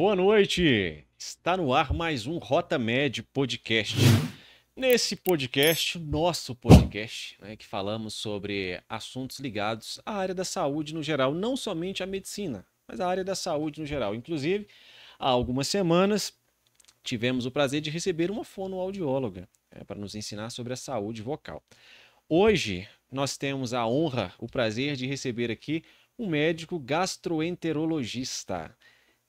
Boa noite! Está no ar mais um Rota Med Podcast. Nesse podcast, nosso podcast, que falamos sobre assuntos ligados à área da saúde no geral, não somente a medicina, mas a área da saúde no geral. Inclusive, há algumas semanas, tivemos o prazer de receber uma fonoaudióloga para nos ensinar sobre a saúde vocal. Hoje, nós temos a honra, o prazer de receber aqui um médico gastroenterologista,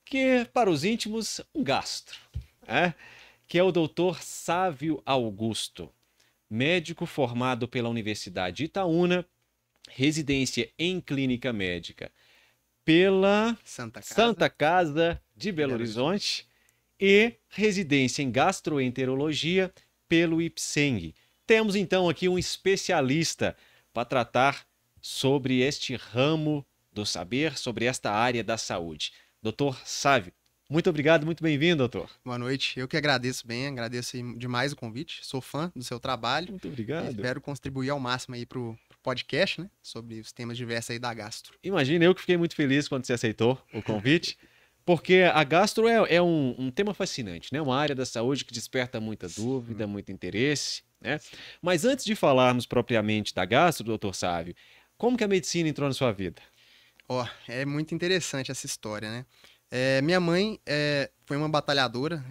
que para os íntimos, um gastro, que é o Dr. Sávio Augusto, médico formado pela Universidade Itaúna, residência em clínica médica pela Santa Casa de Belo Horizonte e residência em gastroenterologia pelo IPSENG. Temos então aqui um especialista para tratar sobre este ramo do saber, sobre esta área da saúde. Doutor Sávio, muito obrigado, muito bem-vindo, doutor. Boa noite, eu que agradeço demais o convite, sou fã do seu trabalho. Muito obrigado. Espero contribuir ao máximo aí pro podcast, né, sobre os temas diversos aí da gastro. Imagina, eu que fiquei muito feliz quando você aceitou o convite, porque a gastro é um tema fascinante, né? Uma área da saúde que desperta muita dúvida, muito interesse, né? Mas antes de falarmos propriamente da gastro, doutor Sávio, como que a medicina entrou na sua vida? É muito interessante essa história, né? Minha mãe foi uma batalhadora,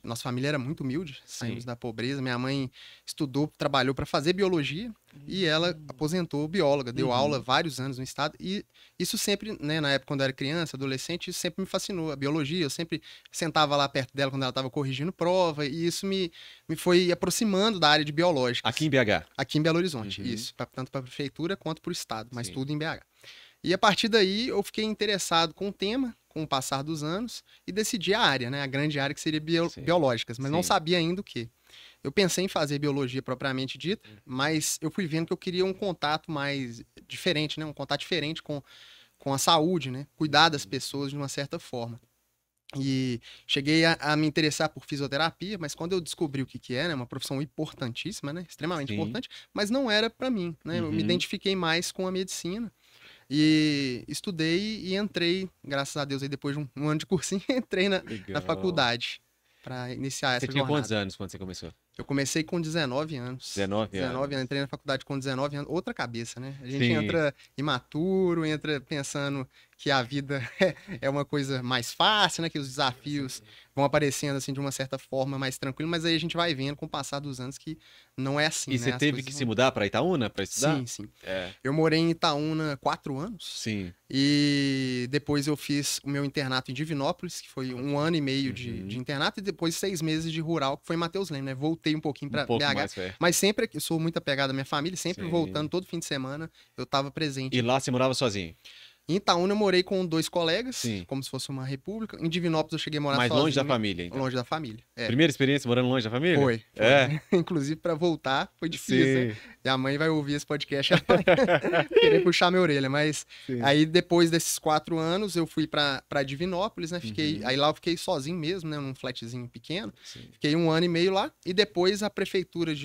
nossa família era muito humilde, saímos da pobreza. Minha mãe estudou, trabalhou para fazer biologia e ela aposentou bióloga, deu aula vários anos no estado e isso sempre, né, na época quando eu era criança, adolescente, isso sempre me fascinou, a biologia. Eu sempre sentava lá perto dela quando ela estava corrigindo prova e isso me foi aproximando da área de biológicas. Aqui em BH? Aqui em Belo Horizonte, isso, tanto para a prefeitura quanto para o estado, mas tudo em BH. E a partir daí eu fiquei interessado com o tema, com o passar dos anos, e decidi a área, né? A grande área que seria biológicas, mas não sabia ainda o quê. Eu pensei em fazer biologia propriamente dita, mas eu fui vendo que eu queria um contato mais diferente, né? Um contato diferente com a saúde, né? Cuidar das pessoas de uma certa forma. E cheguei a me interessar por fisioterapia, mas quando eu descobri o que é, né? Uma profissão importantíssima, né? Extremamente importante, mas não era para mim, né? Eu me identifiquei mais com a medicina. E estudei e entrei, graças a Deus, aí depois de um ano de cursinho, entrei na faculdade para iniciar essa jornada. Você tinha quantos anos quando você começou? Eu comecei com 19 anos. 19 anos. Entrei na faculdade com 19 anos. Outra cabeça, né? A gente entra imaturo, entra pensando que a vida é uma coisa mais fácil, né? Que os desafios vão aparecendo assim de uma certa forma mais tranquila, mas aí a gente vai vendo com o passar dos anos que não é assim, E né? você teve que se mudar para Itaúna para estudar? Sim. Eu morei em Itaúna 4 anos. Sim. E depois eu fiz o meu internato em Divinópolis, que foi 1 ano e meio de internato, e depois 6 meses de rural, que foi em Mateus Leme, né? Voltei um pouquinho para BH, mas sempre, eu sou muito apegado à minha família, sempre voltando todo fim de semana, eu estava presente. E lá você morava sozinho? Em Itaúna eu morei com 2 colegas, como se fosse uma república. Em Divinópolis eu cheguei a morar sozinho. Mas longe da família, então? Longe da família, Primeira experiência morando longe da família? Foi. Inclusive, para voltar, foi difícil. Minha mãe vai ouvir esse podcast, ela vai querer puxar minha orelha. Mas aí, depois desses 4 anos, eu fui para Divinópolis, né? Aí lá eu fiquei sozinho mesmo, né? Num flatzinho pequeno. Fiquei 1 ano e meio lá. E depois a prefeitura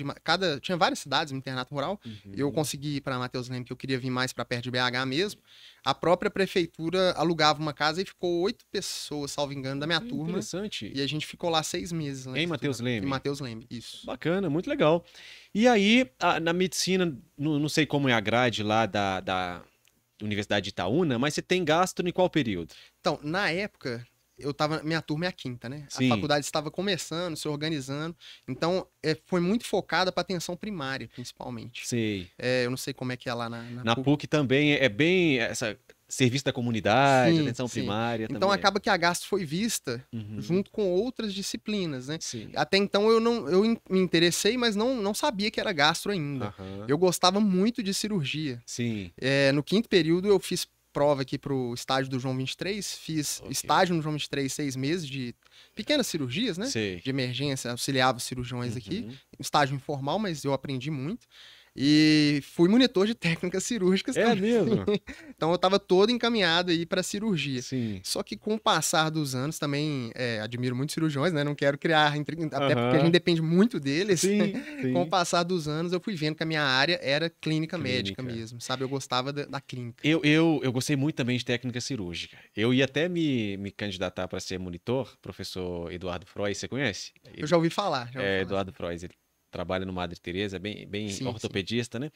tinha várias cidades no internato rural. Eu consegui ir para Mateus Leme, que eu queria vir mais para perto de BH mesmo. A própria prefeitura alugava uma casa e ficou 8 pessoas, salvo engano, da minha turma. Interessante. E a gente ficou lá 6 meses. Em Mateus Leme? Em Mateus Leme, isso. Bacana, muito legal. E aí, na medicina, não sei como é a grade lá da Universidade de Itaúna, mas você tem gastro em qual período? Então, na época, minha turma é a 5ª, né? Sim. A faculdade estava começando, se organizando. Então, foi muito focada para atenção primária, principalmente. Sei. Eu não sei como é que é lá na PUC também é bem essa serviço da comunidade, atenção primária então também. acaba que a gastro foi vista junto com outras disciplinas, né? Sim. Até então eu me interessei, mas não sabia que era gastro ainda. Eu gostava muito de cirurgia. Sim. No 5º período eu fiz prova aqui pro estágio do João 23, fiz estágio no João 23, 6 meses de pequenas cirurgias, né? Sei. De emergência, auxiliava os cirurgiões aqui. Estágio informal, mas eu aprendi muito. E fui monitor de técnicas cirúrgicas É também. mesmo? Então eu estava todo encaminhado aí para cirurgia. Sim. Só que com o passar dos anos também, admiro muito cirurgiões, né? Não quero criar intriga, até porque a gente Aham. depende muito deles. Sim, Com o sim. passar dos anos eu fui vendo que a minha área era clínica médica Clínica. mesmo, sabe? Eu gostava da clínica. Eu gostei muito também de técnica cirúrgica. Eu ia até me candidatar para ser monitor, professor Eduardo Frois, você conhece? Eu já ouvi falar, Eduardo Frois, ele trabalha no Madre Teresa, bem Sim, sim. ortopedista, né?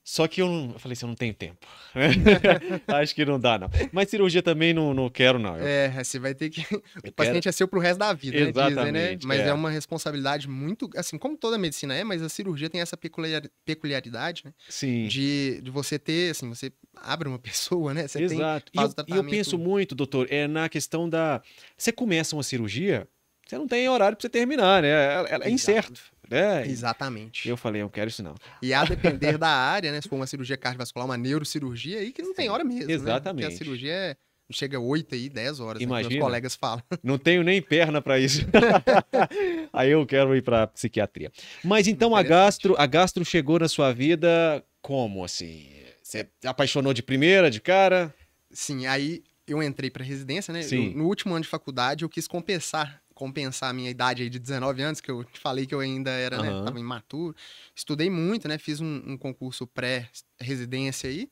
Só que eu falei assim, eu não tenho tempo. Acho que não dá, não. Mas cirurgia também não quero, não. Você vai ter que. O Eu paciente quero... é seu pro resto da vida, né? Dizem, né? Exatamente, Mas é uma responsabilidade muito. Assim, como toda medicina é, mas a cirurgia tem essa peculiaridade, né? Sim, De você ter, assim, você abre uma pessoa, né? Você exato. faz o E eu tratamento. penso muito, doutor, na questão da... Você começa uma cirurgia, você não tem horário para você terminar, né? É incerto, né? Exatamente. Eu falei, eu quero isso não. E a depender da área, né? Se for uma cirurgia cardiovascular, uma neurocirurgia, aí que não tem hora mesmo, né? Exatamente. Porque a cirurgia chega 8 aí, 10 horas, né? Imagina. Meus colegas falam. Não tenho nem perna para isso. Aí eu quero ir para psiquiatria. Mas então a gastro chegou na sua vida como assim? Você apaixonou de primeira, de cara? Sim, aí eu entrei para residência, né? Sim. No último ano de faculdade, eu quis compensar a minha idade aí de 19 anos, que eu te falei que eu ainda era, né? Tava imaturo. Estudei muito, né? Fiz um concurso pré-residência aí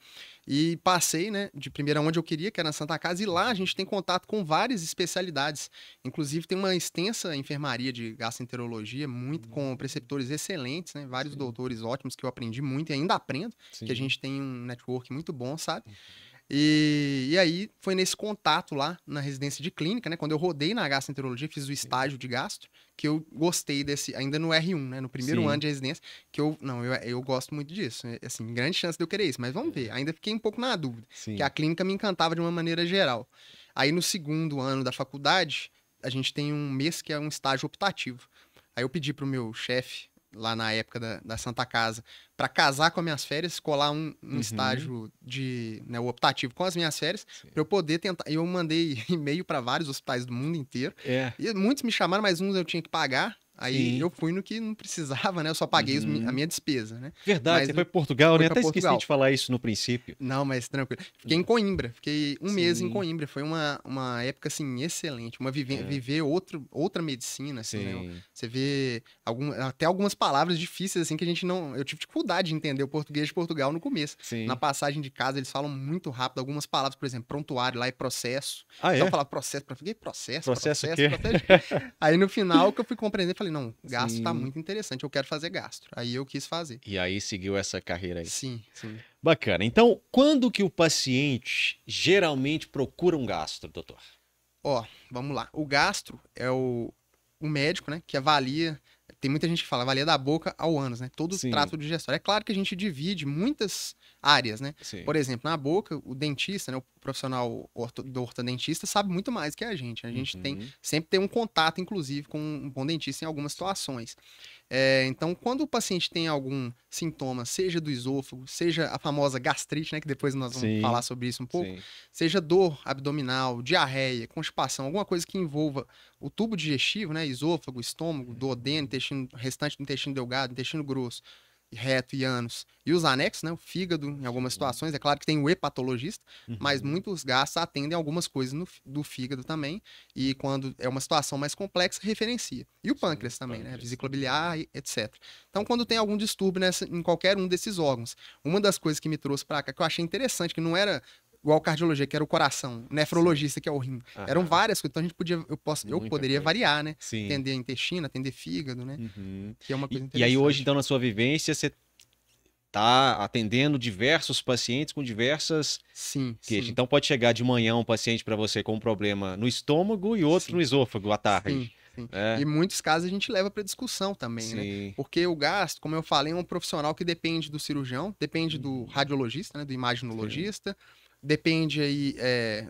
e passei, né? De primeira onde eu queria, que era na Santa Casa, e lá a gente tem contato com várias especialidades. Inclusive tem uma extensa enfermaria de gastroenterologia, muito com preceptores excelentes, né? Vários doutores ótimos que eu aprendi muito e ainda aprendo, que a gente tem um network muito bom, sabe? E aí foi nesse contato lá na residência de clínica, né? Quando eu rodei na gastroenterologia, fiz o estágio de gastro, que eu gostei desse, ainda no R1, né? No primeiro ano de residência, que eu gosto muito disso. Assim, grande chance de eu querer isso, mas vamos ver. Ainda fiquei um pouco na dúvida, que a clínica me encantava de uma maneira geral. Aí no segundo ano da faculdade, a gente tem um mês que é um estágio optativo. Aí eu pedi pro meu chefe, lá na época da Santa Casa, para casar com as minhas férias, colar um estágio de, né, o optativo com as minhas férias, para eu poder tentar. Eu mandei e-mail para vários hospitais do mundo inteiro. E muitos me chamaram, mas uns eu tinha que pagar. Aí eu fui no que não precisava, né? Eu só paguei a minha despesa, né? Verdade, você foi para Portugal, né? Até esqueci de falar isso no princípio. Não, mas tranquilo. Fiquei em Coimbra, fiquei um mês em Coimbra. Foi uma época, assim, excelente. Viver outra medicina, assim, né? Você vê até algumas palavras difíceis, assim, que a gente não... Eu tive dificuldade de entender o português de Portugal no começo. Na passagem de casa, eles falam muito rápido. Algumas palavras, por exemplo, prontuário lá é processo. Só falar processo, processo o quê? Aí no final que eu fui compreender, falei, não, gastro tá muito interessante, eu quero fazer gastro. Aí eu quis fazer. E aí seguiu essa carreira aí. Sim. Bacana. Então, quando que o paciente geralmente procura um gastro, doutor? Vamos lá. O gastro é o médico, né, que avalia. Tem muita gente que fala, avalia da boca ao ânus, né? Todo o trato digestório. É claro que a gente divide muitas áreas, né? Por exemplo, na boca, o dentista, né, o profissional do ortodontista sabe muito mais que a gente. A gente sempre tem um contato, inclusive, com um bom dentista em algumas situações. Então, quando o paciente tem algum sintoma, seja do esôfago, seja a famosa gastrite, né, que depois nós vamos falar sobre isso um pouco, seja dor abdominal, diarreia, constipação, alguma coisa que envolva o tubo digestivo, né, esôfago, estômago, duodeno, restante do intestino delgado, intestino grosso, reto e ânus, e os anexos, né, o fígado, em algumas situações, é claro que tem o hepatologista, mas muitos gastros atendem algumas coisas do fígado também, e quando é uma situação mais complexa, referencia. E o pâncreas também, né, vesícula biliar, etc. Então, quando tem algum distúrbio em qualquer um desses órgãos, uma das coisas que me trouxe para cá, que eu achei interessante, que não era igual cardiologia, que era o coração, nefrologista, que é o rim. Eram várias coisas, então eu poderia variar, né? Atender intestino, atender fígado, né? Que é uma coisa interessante. E aí hoje, então, na sua vivência, você tá atendendo diversos pacientes com diversas queixas. Então pode chegar de manhã um paciente para você com um problema no estômago e outro no esôfago à tarde. Sim. E muitos casos a gente leva para discussão também, né? Porque o gastro, como eu falei, é um profissional que depende do cirurgião, depende do radiologista, né? Do imaginologista, depende aí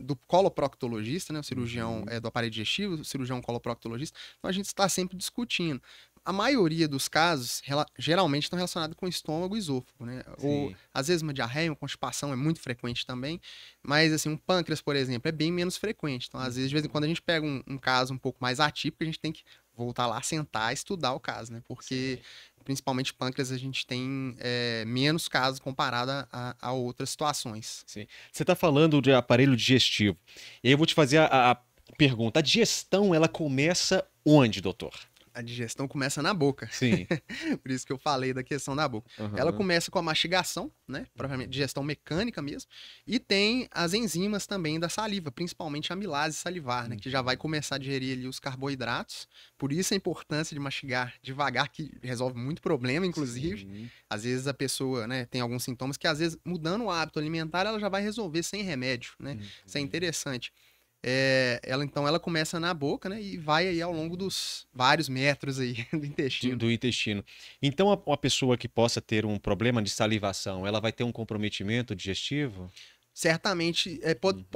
do coloproctologista, né? O cirurgião do aparelho digestivo, o cirurgião coloproctologista. Então a gente está sempre discutindo. A maioria dos casos, geralmente, estão relacionados com estômago e esôfago, né? Ou, às vezes, uma diarreia, uma constipação é muito frequente também. Mas, assim, um pâncreas, por exemplo, é bem menos frequente. Então, às vezes, de vez em quando, a gente pega um caso um pouco mais atípico, a gente tem que voltar lá, sentar e estudar o caso, né? Porque principalmente pâncreas, a gente tem menos casos comparado a outras situações. Sim. Você está falando de aparelho digestivo. E aí eu vou te fazer a pergunta. A digestão, ela começa onde, doutor? A digestão começa na boca. Sim. Por isso que eu falei da questão da boca. Ela começa com a mastigação, né? Provavelmente digestão mecânica mesmo. E tem as enzimas também da saliva, principalmente a amilase salivar, né? Que já vai começar a digerir ali os carboidratos. Por isso a importância de mastigar devagar, que resolve muito problema, inclusive. Sim. Às vezes a pessoa, né, tem alguns sintomas que às vezes mudando o hábito alimentar, ela já vai resolver sem remédio, né? Isso é interessante. Ela começa na boca, né? E vai aí ao longo dos vários metros aí do intestino. Do intestino. Então, uma pessoa que possa ter um problema de salivação, ela vai ter um comprometimento digestivo? Certamente, pode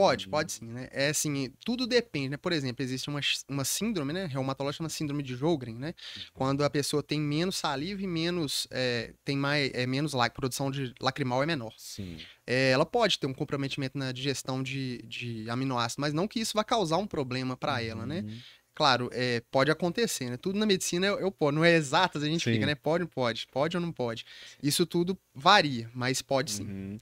sim, né? Assim, tudo depende, né? Por exemplo, existe uma síndrome, né? Reumatológica, uma síndrome de Sjögren, né? Quando a pessoa tem menos saliva e menos, menos produção de lacrimal é menor. Sim. Ela pode ter um comprometimento na digestão de aminoácidos, mas não que isso vá causar um problema para ela, né? Claro, pode acontecer, né? Tudo na medicina não é exatas, a gente fica, né? Pode ou não pode. Isso tudo varia, mas pode sim.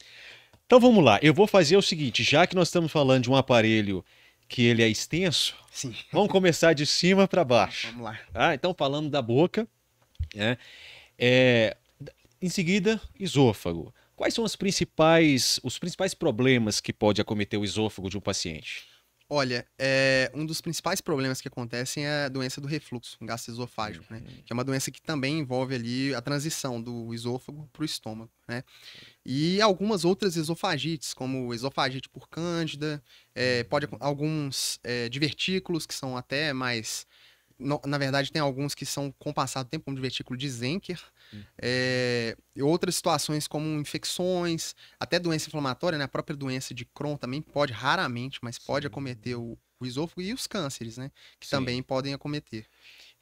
Então vamos lá, eu vou fazer o seguinte, já que nós estamos falando de um aparelho que ele é extenso, sim. Vamos começar de cima para baixo. Vamos lá. Então falando da boca, né? Em seguida, esôfago. Quais são os principais problemas que pode acometer o esôfago de um paciente? Olha, um dos principais problemas que acontecem é a doença do refluxo gastroesofágico, né? Que é uma doença que também envolve ali a transição do esôfago para o estômago, né? E algumas outras esofagites, como esofagite por cândida, alguns divertículos que são até mais... Na verdade, tem alguns que são com o passar do tempo, como divertículo de Zenker. Outras situações como infecções, até doença inflamatória, né? A própria doença de Crohn também pode, raramente, mas pode acometer o esôfago, e os cânceres, né? Que também podem acometer.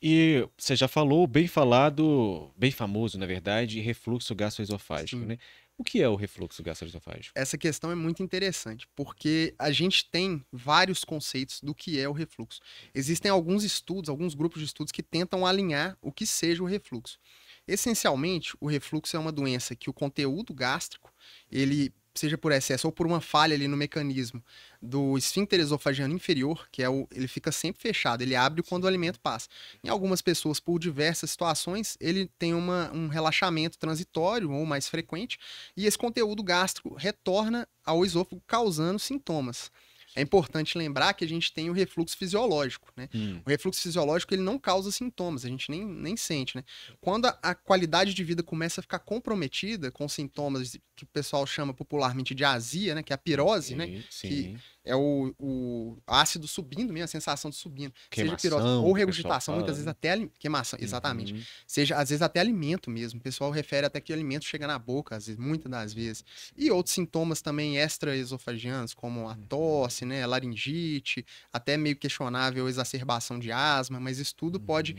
E você já falou, bem falado, bem famoso, na verdade, refluxo gastroesofágico, né? O que é o refluxo gastroesofágico? Essa questão é muito interessante, porque a gente tem vários conceitos do que é o refluxo. Existem alguns estudos, alguns grupos de estudos que tentam alinhar o que seja o refluxo. Essencialmente, o refluxo é uma doença que o conteúdo gástrico, ele, seja por excesso ou por uma falha ali no mecanismo do esfíncter esofagiano inferior, que ele fica sempre fechado, ele abre quando o alimento passa. Em algumas pessoas, por diversas situações, ele tem um relaxamento transitório ou mais frequente, e esse conteúdo gástrico retorna ao esôfago causando sintomas. É importante lembrar que a gente tem o refluxo fisiológico, né? O refluxo fisiológico, ele não causa sintomas, a gente nem sente, né? Quando a qualidade de vida começa a ficar comprometida com sintomas que o pessoal chama popularmente de azia, né? Que é a pirose, né? Que é o ácido subindo mesmo, a sensação de subindo. Queimação, seja pirose ou regurgitação, muitas vezes até queimação, Uhum. exatamente. Seja, às vezes até alimento mesmo. O pessoal refere até que o alimento chega na boca, às vezes, muitas das vezes. E outros sintomas também extraesofagianos, como a tosse, né, laringite, até meio questionável exacerbação de asma, mas isso tudo pode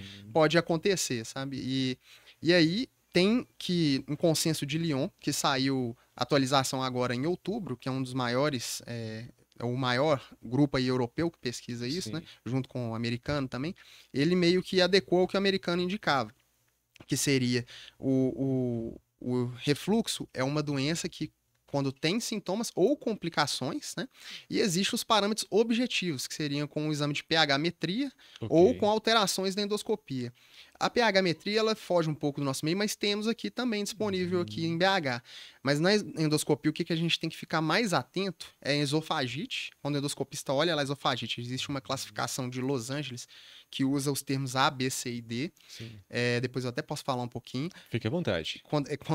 acontecer, sabe? E aí tem um consenso de Lyon, que saiu atualização agora em outubro, que é um dos maiores... é o maior grupo aí europeu que pesquisa isso, né? Junto com o americano também. Ele meio que adequou ao que o americano indicava, que seria o refluxo é uma doença que, quando tem sintomas ou complicações, né? E existem os parâmetros objetivos, que seriam com o exame de pH-metria ou com alterações na endoscopia. A pH-metria, ela foge um pouco do nosso meio, mas temos aqui também disponível aqui em BH. Mas na endoscopia, o que a gente tem que ficar mais atento é a esofagite. Quando o endoscopista olha lá a esofagite, existe uma classificação de Los Angeles que usa os termos A, B, C e D. Depois eu até posso falar um pouquinho. Fique à vontade.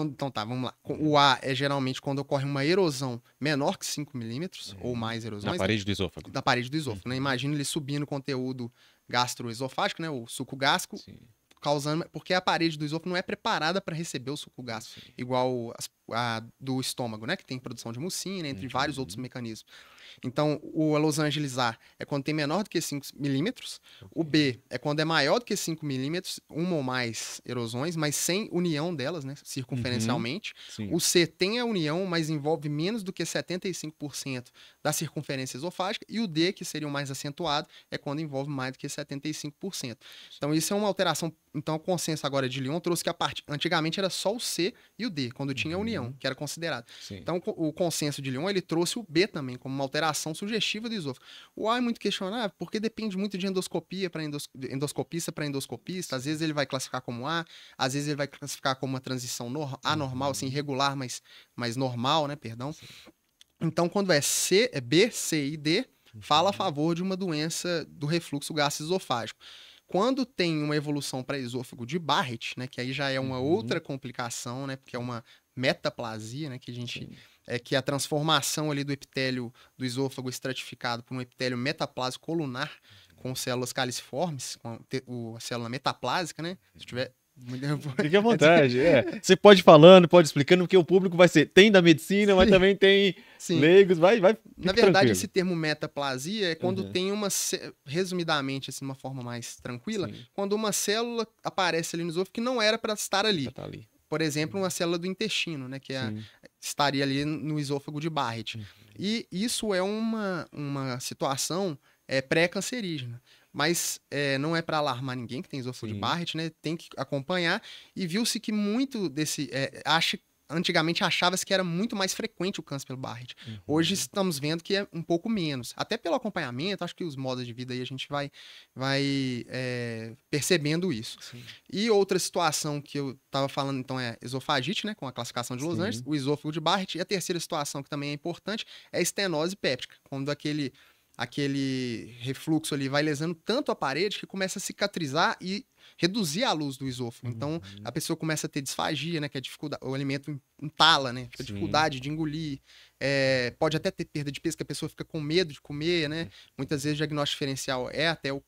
Então tá, vamos lá. O A é geralmente quando ocorre uma erosão menor que 5 milímetros ou mais erosões. Na parede do esôfago. Na parede do esôfago, né? Imagina ele subindo o conteúdo gastroesofágico, né? O suco gástrico. Causando, porque a parede do esôfago não é preparada para receber o suco gástrico, igual a do estômago, né? Que tem produção de mucina, entre vários outros mecanismos. Então, o Los Angeles A é quando tem menor do que 5 milímetros. O B é quando é maior do que 5 milímetros, uma ou mais erosões, mas sem união delas, né? Circunferencialmente. O C tem a união, mas envolve menos do que 75% da circunferência esofágica. E o D, que seria o mais acentuado, é quando envolve mais do que 75%. Então, isso é uma alteração Então, o consenso agora de Lyon trouxe que antigamente era só o C e o D, quando tinha a união, que era considerado. Sim. Então, o consenso de Lyon, ele trouxe o B também, como uma alteração sugestiva do esôfago. O A é muito questionável, porque depende muito de endoscopia para endoscopista para endoscopista. Às vezes ele vai classificar como A, às vezes ele vai classificar como uma transição anormal, assim, irregular, mas normal, né, perdão. Sim. Então, quando é B, C e D, fala a favor de uma doença do refluxo gastroesofágico. Quando tem uma evolução para esôfago de Barrett, né, que aí já é uma outra complicação, né, porque é uma metaplasia, né, que a gente que é a transformação ali do epitélio do esôfago estratificado por um epitélio metaplásico colunar com células caliciformes, com a célula metaplásica, né? Se tiver Fique à vontade. Você pode ir falando, pode ir explicando, porque o público vai ser. Tem da medicina, mas também tem leigos. Vai. Na verdade, esse termo metaplasia é quando tem uma. Resumidamente, assim, de uma forma mais tranquila, quando uma célula aparece ali no esôfago que não era para estar ali. Tá ali. Por exemplo, uma célula do intestino, né? Que estaria ali no esôfago de Barrett. E isso é uma situação pré-cancerígena. Mas não é para alarmar ninguém que tem esôfago de Barrett, né? Tem que acompanhar. E viu-se que muito desse... Antigamente achava-se que era muito mais frequente o câncer pelo Barrett. Hoje estamos vendo que é um pouco menos. Até pelo acompanhamento, acho que os modos de vida aí a gente vai percebendo isso. Sim. E outra situação que eu estava falando, então, é esofagite, né? Com a classificação de Los Angeles, o esôfago de Barrett. E a terceira situação, que também é importante, é a estenose péptica. Quando aquele refluxo ali vai lesando tanto a parede que começa a cicatrizar e reduzir a luz do esôfago. Então, a pessoa começa a ter disfagia, né? Que é dificuldade, o alimento entala, né? Fica dificuldade de engolir. Pode até ter perda de peso, que a pessoa fica com medo de comer, né? Muitas vezes o diagnóstico diferencial é até o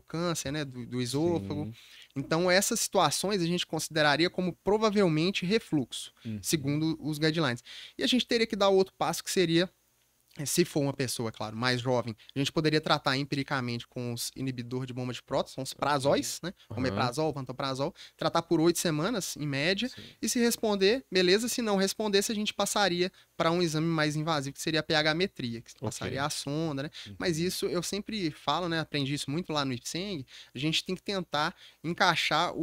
câncer, né? Do esôfago. Sim. Então, essas situações a gente consideraria como provavelmente refluxo, segundo os guidelines. E a gente teria que dar outro passo, que seria... Se for uma pessoa, claro, mais jovem, a gente poderia tratar empiricamente com os inibidores de bomba de prótons, são os prazóis, né? Omeprazol, pantoprazol, tratar por 8 semanas, em média, e se responder, beleza. Se não respondesse, a gente passaria para um exame mais invasivo, que seria a pH-metria, que passaria a sonda, né? Mas isso eu sempre falo, né? Aprendi isso muito lá no IPSENG, a gente tem que tentar encaixar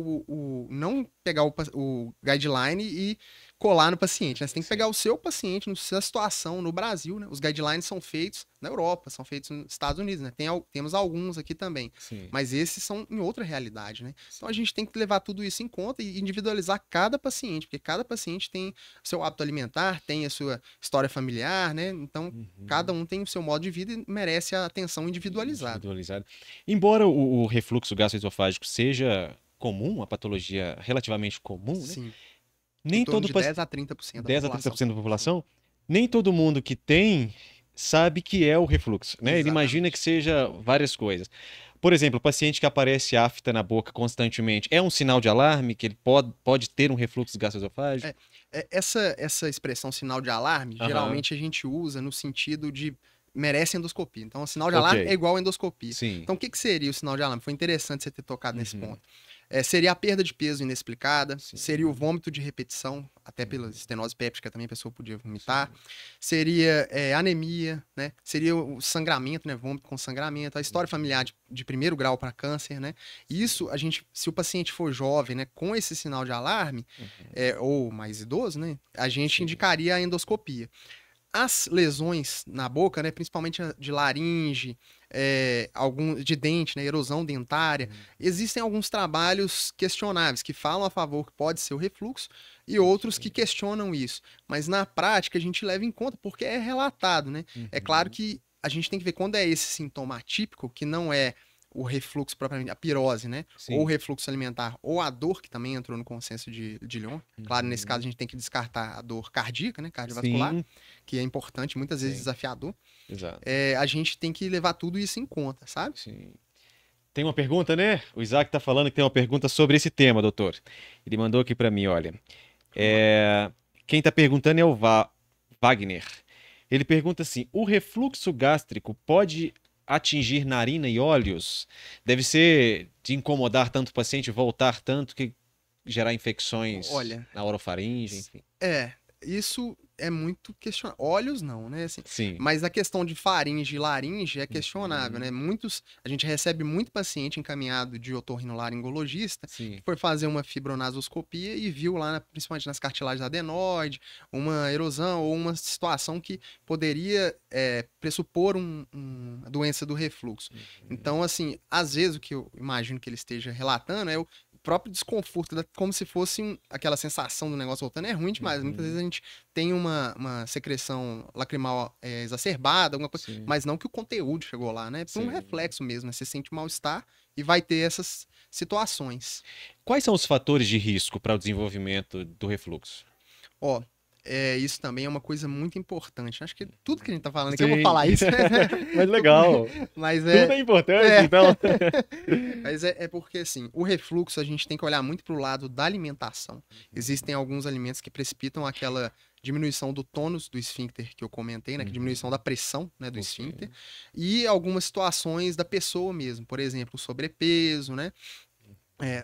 não pegar o guideline e colar no paciente, né? Você tem que pegar o seu paciente, na sua situação, no Brasil, né? Os guidelines são feitos na Europa, são feitos nos Estados Unidos, né? Temos alguns aqui também, mas esses são em outra realidade, né? Então a gente tem que levar tudo isso em conta e individualizar cada paciente, porque cada paciente tem o seu hábito alimentar, tem a sua história familiar, né? Então cada um tem o seu modo de vida e merece a atenção individualizada. Embora o refluxo gastroesofágico seja comum, uma patologia relativamente comum, né? Nem todo de 10 a 30% da 10 a 30% da população, nem todo mundo que tem sabe que é o refluxo, né? Exatamente. Ele imagina que seja várias coisas. Por exemplo, o paciente que aparece afta na boca constantemente, é um sinal de alarme que ele pode ter um refluxo gastroesofágico? Essa expressão sinal de alarme, geralmente a gente usa no sentido de merece endoscopia. Então, o sinal de alarme é igual a endoscopia. Então, o que seria o sinal de alarme? Foi interessante você ter tocado nesse ponto. Seria a perda de peso inexplicada, seria o vômito de repetição, até pela estenose péptica também a pessoa podia vomitar, seria anemia, né? Seria o sangramento, né? Vômito com sangramento, a história familiar de primeiro grau para câncer, né? Isso, se o paciente for jovem, né, com esse sinal de alarme, ou mais idoso, né, a gente indicaria a endoscopia. As lesões na boca, né, principalmente de laringe, de dente, né, erosão dentária, existem alguns trabalhos questionáveis que falam a favor que pode ser o refluxo e outros que questionam isso. Mas na prática a gente leva em conta porque é relatado, né? É claro que a gente tem que ver quando é esse sintoma atípico, que não é o refluxo propriamente, a pirose, né? Ou o refluxo alimentar, ou a dor, que também entrou no consenso de Lyon. Claro, nesse caso a gente tem que descartar a dor cardíaca, né? Cardiovascular, que é importante, muitas vezes desafiador. Exato. A gente tem que levar tudo isso em conta, sabe? Sim. Tem uma pergunta, né? O Isaac tá falando que tem uma pergunta sobre esse tema, doutor. Ele mandou aqui para mim, olha. Quem tá perguntando é o Wagner. Ele pergunta assim, o refluxo gástrico pode atingir narina e olhos? Deve ser de incomodar tanto o paciente, voltar tanto, que gerar infecções na orofaringe, enfim. Isso é muito questionável. Olhos não, né? Assim, Sim. mas a questão de faringe e laringe é questionável, né? A gente recebe muito paciente encaminhado de otorrinolaringologista que foi fazer uma fibronasoscopia e viu lá, principalmente nas cartilagens adenoide, uma erosão ou uma situação que poderia pressupor uma doença do refluxo. Então, assim, às vezes o que eu imagino que ele esteja relatando é o próprio desconforto, como se fosse aquela sensação do negócio voltando. É ruim demais. Muitas vezes a gente tem uma secreção lacrimal exacerbada, alguma coisa, mas não que o conteúdo chegou lá, né? É um reflexo mesmo, né? Você sente mal-estar e vai ter essas situações. Quais são os fatores de risco para o desenvolvimento do refluxo? Ó, isso também é uma coisa muito importante. Acho que tudo que a gente tá falando aqui, eu vou falar isso. Mas legal. Mas tudo é importante, então. Mas é porque, assim, o refluxo a gente tem que olhar muito pro lado da alimentação. Existem alguns alimentos que precipitam aquela diminuição do tônus do esfíncter que eu comentei, né? Que diminuição da pressão, né, do esfíncter. E algumas situações da pessoa mesmo. Por exemplo, o sobrepeso, né?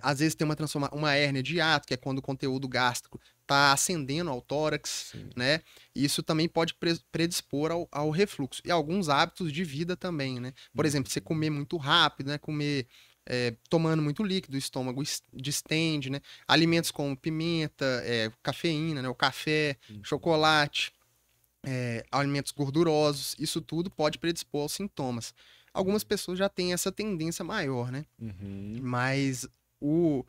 Às vezes tem uma hérnia de hiato, que é quando o conteúdo gástrico está ascendendo ao tórax, né? E isso também pode predispor ao refluxo. E alguns hábitos de vida também, né? Por exemplo, você comer muito rápido, né? Comer tomando muito líquido, o estômago distende, né? Alimentos como pimenta, cafeína, né? O café, chocolate, alimentos gordurosos, isso tudo pode predispor aos sintomas. Algumas pessoas já têm essa tendência maior, né? Mas o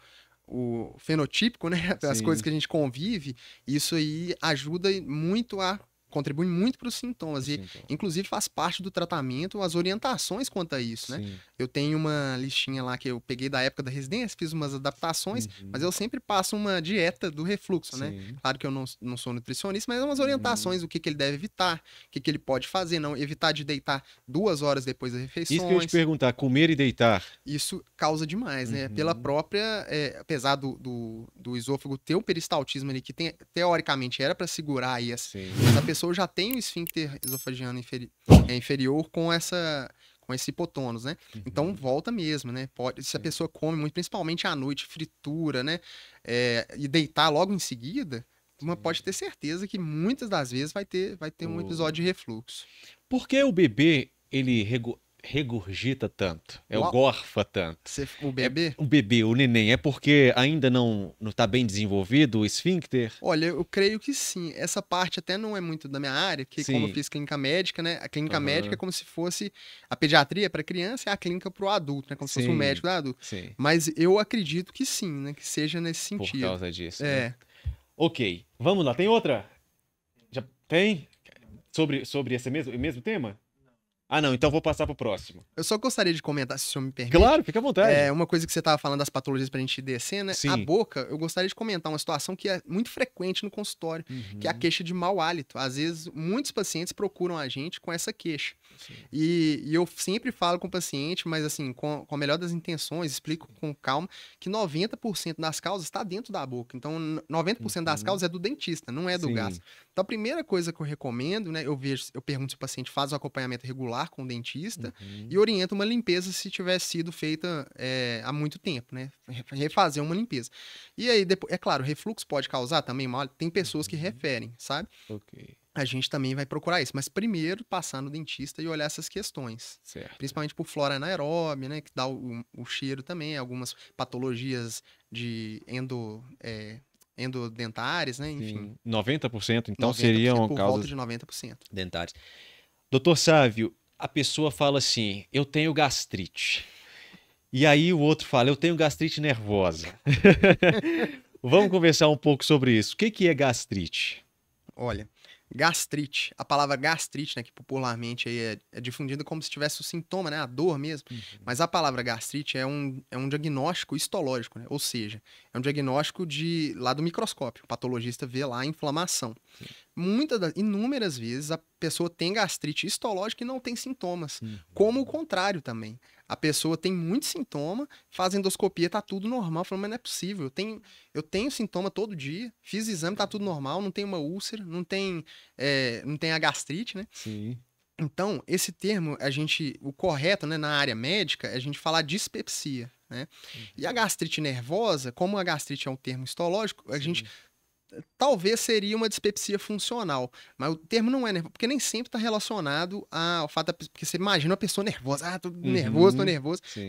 fenotípico, né? As coisas que a gente convive, isso aí contribui muito para os sintomas. Inclusive, faz parte do tratamento as orientações quanto a isso, né? Eu tenho uma listinha lá que eu peguei da época da residência, fiz umas adaptações, mas eu sempre passo uma dieta do refluxo, né? Claro que eu não sou nutricionista, mas umas orientações, o que ele deve evitar, o que ele pode fazer, não evitar de deitar 2 horas depois das refeições. Isso que eu ia te perguntar, comer e deitar. Isso causa demais, né? Pela própria, apesar do esôfago ter o peristaltismo ali, que teoricamente era para segurar aí essa pessoa já tem o esfíncter esofagiano inferior com esse hipotônus, né? Então volta mesmo, né? Se a pessoa come muito, principalmente à noite, fritura, né? E deitar logo em seguida, uma pode ter certeza que muitas das vezes vai ter um episódio de refluxo. Por que o bebê, ele regurgita tanto? Gorfa tanto? O bebê? O bebê, o neném, é porque ainda não está bem desenvolvido o esfíncter? Olha, eu creio que sim. Essa parte até não é muito da minha área, porque como eu fiz clínica médica, né? A clínica médica é como se fosse a pediatria para criança e a clínica para o adulto, né? Como se fosse um médico do adulto. Mas eu acredito que sim, né? Que seja nesse sentido. Por causa disso. Né? Ok, vamos lá. Tem outra? Já tem? Sobre esse mesmo tema? Ah, não, então vou passar pro próximo. Eu só gostaria de comentar, se o senhor me permite. Claro, fica à vontade. Uma coisa que você estava falando das patologias pra gente descer, né? A boca, eu gostaria de comentar uma situação que é muito frequente no consultório, que é a queixa de mau hálito. Às vezes, muitos pacientes procuram a gente com essa queixa. E eu sempre falo com o paciente, mas assim, com a melhor das intenções, explico com calma, que 90% das causas está dentro da boca. Então, 90% das causas é do dentista, não é do gastro. Então, a primeira coisa que eu recomendo, né? Eu pergunto se o paciente faz um acompanhamento regular com o dentista e orienta uma limpeza se tiver sido feita há muito tempo, né? Refazer uma limpeza. E aí, depois, é claro, refluxo pode causar também mal. Tem pessoas que referem, sabe? A gente também vai procurar isso. Mas primeiro, passar no dentista e olhar essas questões. Principalmente por flora anaeróbia, né? Que dá o cheiro também. Algumas patologias de endodentárias, né? Enfim. 90% então 90%, seriam por causas... volta de 90%. Dentárias. Doutor Sávio, a pessoa fala assim, eu tenho gastrite. E aí o outro fala, eu tenho gastrite nervosa. Vamos conversar um pouco sobre isso. O que é gastrite? Olha, gastrite, a palavra gastrite, né, que popularmente aí é difundida como se tivesse o sintoma, né, a dor mesmo, mas a palavra gastrite é um diagnóstico histológico, né, ou seja, é um diagnóstico lá do microscópio, o patologista vê lá a inflamação. Inúmeras vezes a pessoa tem gastrite histológica e não tem sintomas, como o contrário também. A pessoa tem muito sintoma, faz endoscopia, tá tudo normal. Falando, mas não é possível. Eu tenho sintoma todo dia, fiz exame, tá tudo normal, não tem uma úlcera, não tem a gastrite, né? Então, esse termo, o correto, né, na área médica, é a gente falar dispepsia, né? E a gastrite nervosa, como a gastrite é um termo histológico, a gente Talvez seria uma dispepsia funcional, mas o termo não é nervoso, porque nem sempre está relacionado ao fato porque você imagina uma pessoa nervosa, tô nervoso,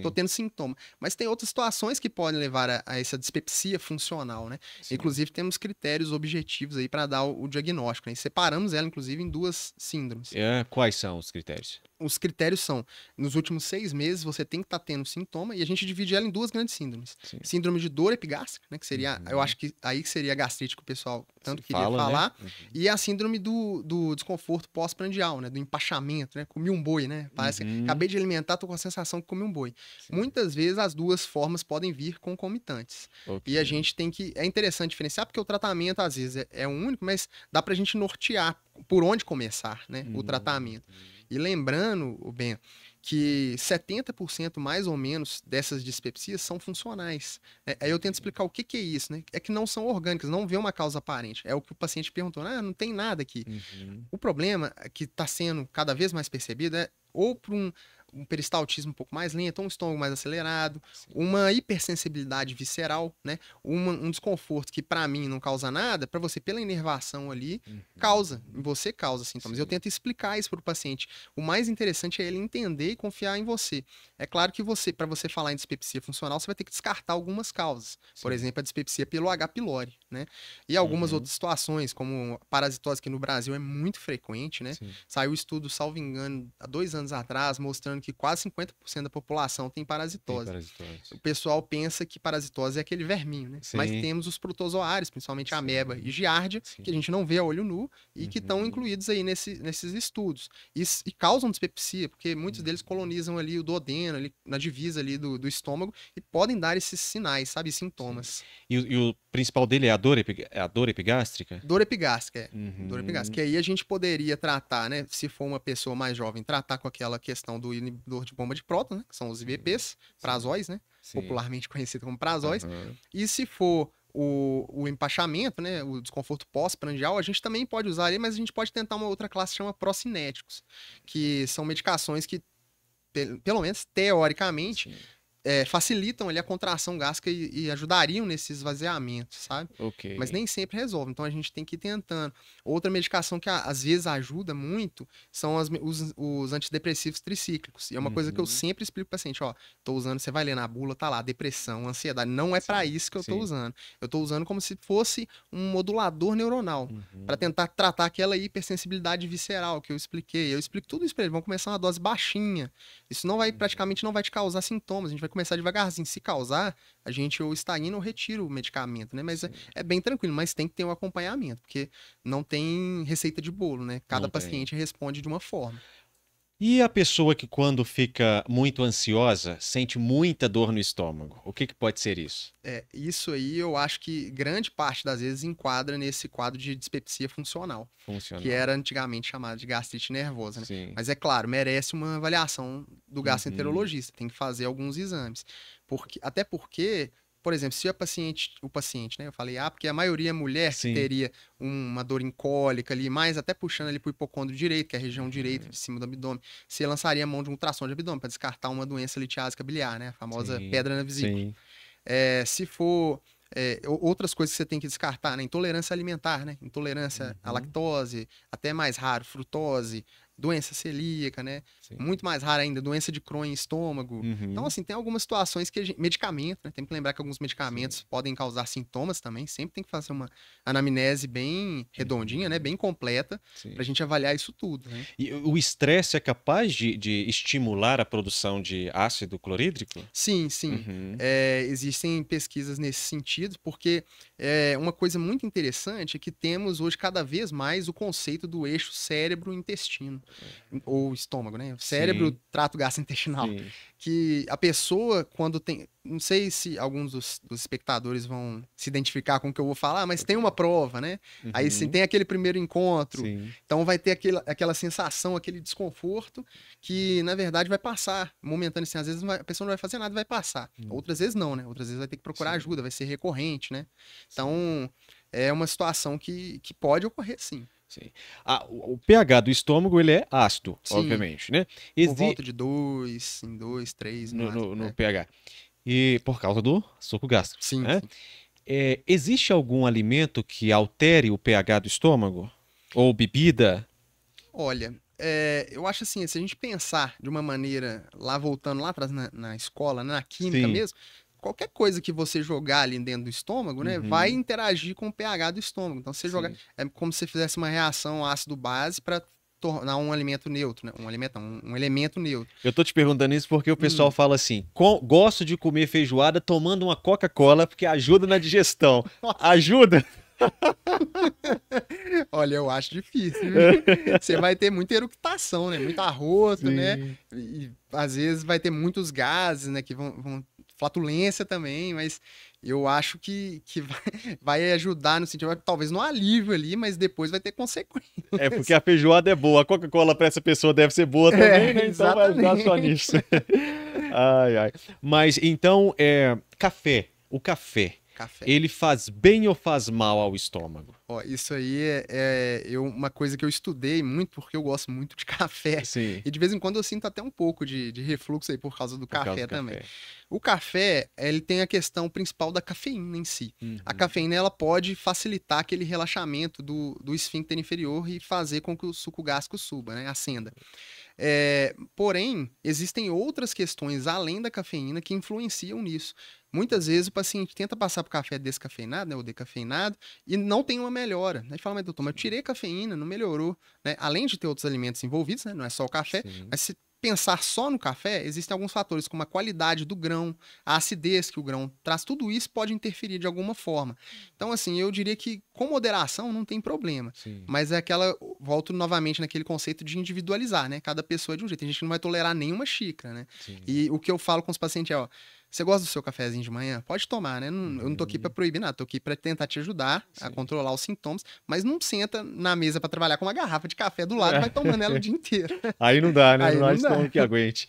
tô tendo sintoma. Mas tem outras situações que podem levar a essa dispepsia funcional, né? Sim. Inclusive temos critérios objetivos aí para dar o diagnóstico, né? E separamos ela, inclusive, em 2 síndromes. Quais são os critérios? Os critérios são, nos últimos 6 meses, você tem que estar tendo sintoma, e a gente divide ela em 2 grandes síndromes. Sim. Síndrome de dor epigástrica, né, que seria, eu acho que aí que seria a gastrite que o pessoal tanto queria falar, né? E a síndrome do desconforto pós-prandial, né, do empachamento, né, comi um boi, né, parece que acabei de alimentar, tô com a sensação que comi um boi. Sim. Muitas vezes as 2 formas podem vir concomitantes. E a gente tem que, é interessante diferenciar, porque o tratamento às vezes é único, mas dá pra gente nortear por onde começar, né, o tratamento. E lembrando, Ben, que 70% mais ou menos dessas dispepsias são funcionais. Aí eu tento explicar o que é isso, né? É que não são orgânicas, não vê uma causa aparente. É o que o paciente perguntou, não tem nada aqui. O problema que está sendo cada vez mais percebido é ou por um peristaltismo um pouco mais lento, um estômago mais acelerado, sim, uma hipersensibilidade visceral, né? Um desconforto que para mim não causa nada, para você pela inervação ali causa, em você causa sintomas. Sim. Eu tento explicar isso para o paciente. O mais interessante é ele entender e confiar em você. É claro que para você falar em dispepsia funcional, você vai ter que descartar algumas causas. Sim. Por exemplo, a dispepsia pelo H. pylori, né? E algumas outras situações, como parasitose, que no Brasil é muito frequente, né? Sim. Saiu um estudo, salvo engano, há 2 anos atrás, mostrando que quase 50% da população tem parasitose. O pessoal pensa que parasitose é aquele verminho, né? Sim. Mas temos os protozoários, principalmente a ameba e giardia, sim, que a gente não vê a olho nu e que estão incluídos aí nesses estudos. E causam dispepsia, porque muitos deles colonizam ali o duodeno, ali na divisa ali do estômago, e podem dar esses sinais, sabe? Sintomas. E o principal dele é a dor epigástrica? Dor epigástrica, dor epigástrica. Que aí a gente poderia tratar, né? Se for uma pessoa mais jovem, tratar com aquela questão do inibidor de bomba de próton, né? Que são os IVPs, prazóis, né? Sim. Popularmente conhecido como prazóis. E se for o empachamento, né? O desconforto pós-prandial, a gente também pode usar ele, mas a gente pode tentar uma outra classe que chama procinéticos, que são medicações que, pelo menos teoricamente, facilitam ali a contração gástrica e ajudariam nesse esvaziamento, sabe? Okay. Mas nem sempre resolve, então a gente tem que ir tentando. Outra medicação que às vezes ajuda muito são os antidepressivos tricíclicos. E é uma coisa que eu sempre explico pro paciente, ó, tô usando, você vai ler na bula, tá lá, depressão, ansiedade, não é para isso que eu tô usando. Eu tô usando como se fosse um modulador neuronal, para tentar tratar aquela hipersensibilidade visceral que eu expliquei. Eu explico tudo isso para ele, vamos começar uma dose baixinha. Isso não vai, praticamente não vai te causar sintomas, a gente vai começar devagarzinho. Se causar, a gente ou estagna ou retira o medicamento, né? Mas é bem tranquilo, mas tem que ter um acompanhamento, porque não tem receita de bolo, né? Cada paciente responde de uma forma. E a pessoa que quando fica muito ansiosa, sente muita dor no estômago, o que pode ser isso? Isso aí eu acho que grande parte das vezes enquadra nesse quadro de dispepsia funcional. Que era antigamente chamado de gastrite nervosa, né? Sim. Mas é claro, merece uma avaliação do gastroenterologista, tem que fazer alguns exames. Até porque, por exemplo, se o paciente, né? Eu falei, porque a maioria é mulher que teria uma dor em cólica ali, mais até puxando ali pro hipocôndrio direito, que é a região direita de cima do abdômen, você lançaria a mão de um ultrassom de abdômen para descartar uma doença litiásica biliar, né? A famosa pedra na vesícula. Sim. Se for outras coisas que você tem que descartar, né? Intolerância alimentar, né? Intolerância à lactose, até mais raro, frutose, doença celíaca, né? Sim. Muito mais rara ainda, doença de Crohn em estômago. Então, assim, tem algumas situações que medicamento, né? Tem que lembrar que alguns medicamentos podem causar sintomas também. Sempre tem que fazer uma anamnese bem redondinha, né? Bem completa, pra gente avaliar isso tudo, né? E o estresse é capaz de estimular a produção de ácido clorídrico? Sim, sim. Existem pesquisas nesse sentido, porque uma coisa muito interessante é que temos hoje cada vez mais o conceito do eixo cérebro-intestino. Ou estômago, né? O cérebro, trato gastrointestinal. Sim. Que a pessoa, quando tem... Não sei se alguns dos espectadores vão se identificar com o que eu vou falar, mas tem uma prova, né? Aí sim, tem aquele primeiro encontro. Sim. Então vai ter aquela sensação, aquele desconforto que, na verdade, vai passar. Momentâneo, assim, às vezes a pessoa não vai fazer nada, vai passar. Outras vezes não, né? Outras vezes vai ter que procurar ajuda, vai ser recorrente, né? Então, é uma situação que pode ocorrer, sim. Sim. O pH do estômago, ele é ácido, obviamente, né? Por volta de 2, 3 no pH. E por causa do suco gástrico. Sim, né? sim. existe algum alimento que altere o pH do estômago? Ou bebida? Olha, eu acho assim, se a gente pensar de uma maneira, lá voltando lá atrás na escola, na química Sim. mesmo, qualquer coisa que você jogar ali dentro do estômago, né, vai Uhum. interagir com o pH do estômago. Então, se você jogar, Sim. é como se você fizesse uma reação ácido-base para tornar um alimento neutro, né? Um alimento, não, um elemento neutro. Eu tô te perguntando isso porque o pessoal Hum. fala assim: gosto de comer feijoada tomando uma Coca-Cola porque ajuda na digestão. Ajuda? Olha, eu acho difícil, viu? Você vai ter muita eructação, né? Muito arroto, né? Sim. E às vezes vai ter muitos gases, né? Que vão flatulência também, mas eu acho que vai ajudar no sentido, talvez no alívio ali, mas depois vai ter consequências. É porque a feijoada é boa, a Coca-Cola para essa pessoa deve ser boa também, né? Então vai ajudar só Exatamente. nisso. Ai, ai. Mas então, café. O café, Café. ele faz bem ou faz mal ao estômago? Ó, isso aí é uma coisa que eu estudei muito, porque eu gosto muito de café. Sim, E de vez em quando eu sinto até um pouco de refluxo aí por causa do por causa café do também. café. O café, ele tem a questão principal da cafeína em si. A Uhum. cafeína, ela pode facilitar aquele relaxamento do esfíncter inferior e fazer com que o suco gástrico suba, né? Ascenda. Porém, existem outras questões além da cafeína que influenciam nisso. Muitas vezes o paciente tenta passar para o café descafeinado, né, ou decafeinado, e não tem uma melhora. Aí fala, mas doutor, mas eu tirei cafeína, não melhorou. Né? Além de ter outros alimentos envolvidos, né, não é só o café, Sim. mas se pensar só no café, existem alguns fatores, como a qualidade do grão, a acidez que o grão traz, tudo isso pode interferir de alguma forma. Então, assim, eu diria que com moderação não tem problema. Sim. Mas é aquela. Volto novamente naquele conceito de individualizar, né? Cada pessoa é de um jeito. Tem gente que não vai tolerar nenhuma xícara, né? Sim. E o que eu falo com os pacientes é, ó. Você gosta do seu cafezinho de manhã? Pode tomar, né? Eu não tô aqui pra proibir nada, tô aqui pra tentar te ajudar a controlar os sintomas, mas não senta na mesa pra trabalhar com uma garrafa de café do lado e vai tomando ela o dia inteiro. Aí não dá, né? Aí Não há não dá. estômago que aguente.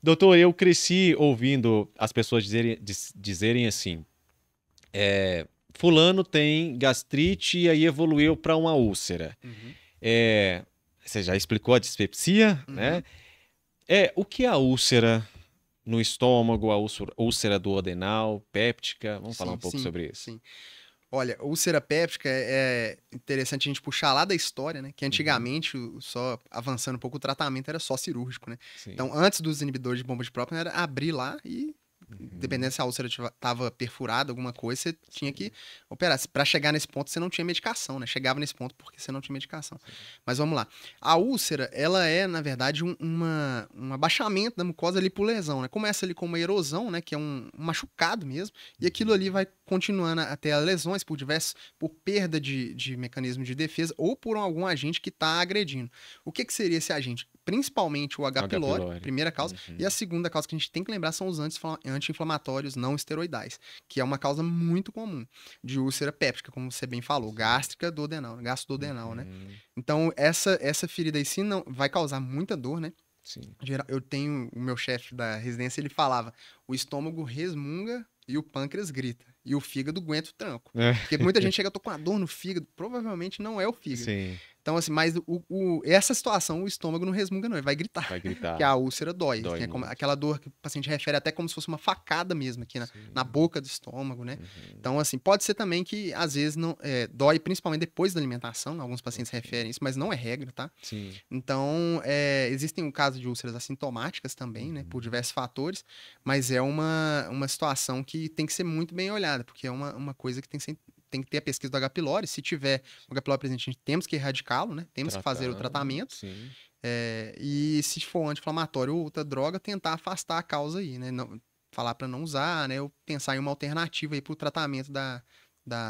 Doutor, eu cresci ouvindo as pessoas dizerem assim: fulano tem gastrite e aí evoluiu para uma úlcera. Uhum, Você já explicou a dispepsia, uhum. né? O que é a úlcera no estômago, a úlcera do adenal, péptica? Vamos falar um Sim, pouco sim, sobre isso. sim. Olha, úlcera péptica é interessante a gente puxar lá da história, né? Que Uhum. antigamente, só avançando um pouco, o tratamento era só cirúrgico, né? Sim. Então, antes dos inibidores de bomba de própria, era abrir lá e, Uhum. dependendo se a úlcera estava perfurada, alguma coisa, você tinha Sim. que operar. Para chegar nesse ponto, você não tinha medicação, né? Chegava nesse ponto porque você não tinha medicação. Mas vamos lá. A úlcera, ela é, na verdade, um abaixamento da mucosa ali por lesão, né? Começa ali com uma erosão, né? Que é um machucado mesmo, e aquilo ali vai continuando até as lesões por perda de mecanismo de defesa ou por algum agente que está agredindo. O que seria esse agente? Principalmente o H. H. pylori, pylori. primeira causa, e a Uhum. segunda causa que a gente tem que lembrar são os anti-inflamatórios não esteroidais, que é uma causa muito comum de úlcera péptica, como você bem falou, gástrica duodenal, gastroduodenal, né? Uhum. Então, essa ferida aí sim não vai causar muita dor, né? Sim. Eu tenho o meu chefe da residência, ele falava: o estômago resmunga e o pâncreas grita. E o fígado aguenta o tranco. Porque muita gente chega, tô com a dor no fígado. Provavelmente não é o fígado. Sim, Então, assim, mas essa situação, o estômago não resmunga, não. Ele vai gritar. vai Que a gritar. úlcera dói. Dói Tem muito. aquela dor que o paciente refere até como se fosse uma facada mesmo aqui na Sim. boca do estômago, né? Uhum. Então, assim, pode ser também que às vezes não dói, principalmente depois da alimentação. Alguns pacientes referem isso, mas não é regra, tá? Sim. Então, existem um caso de úlceras assintomáticas também, né, por diversos fatores, mas é uma situação que tem que ser muito bem olhada, porque é uma coisa que tem que ter a pesquisa do H. pylori. Se tiver o H. pylori presente, a gente temos que erradicá-lo, né, temos que fazer o Tratar. tratamento, Sim. e se for anti-inflamatório ou outra droga, tentar afastar a causa aí, né, não, falar para não usar, né, ou pensar em uma alternativa aí para o tratamento da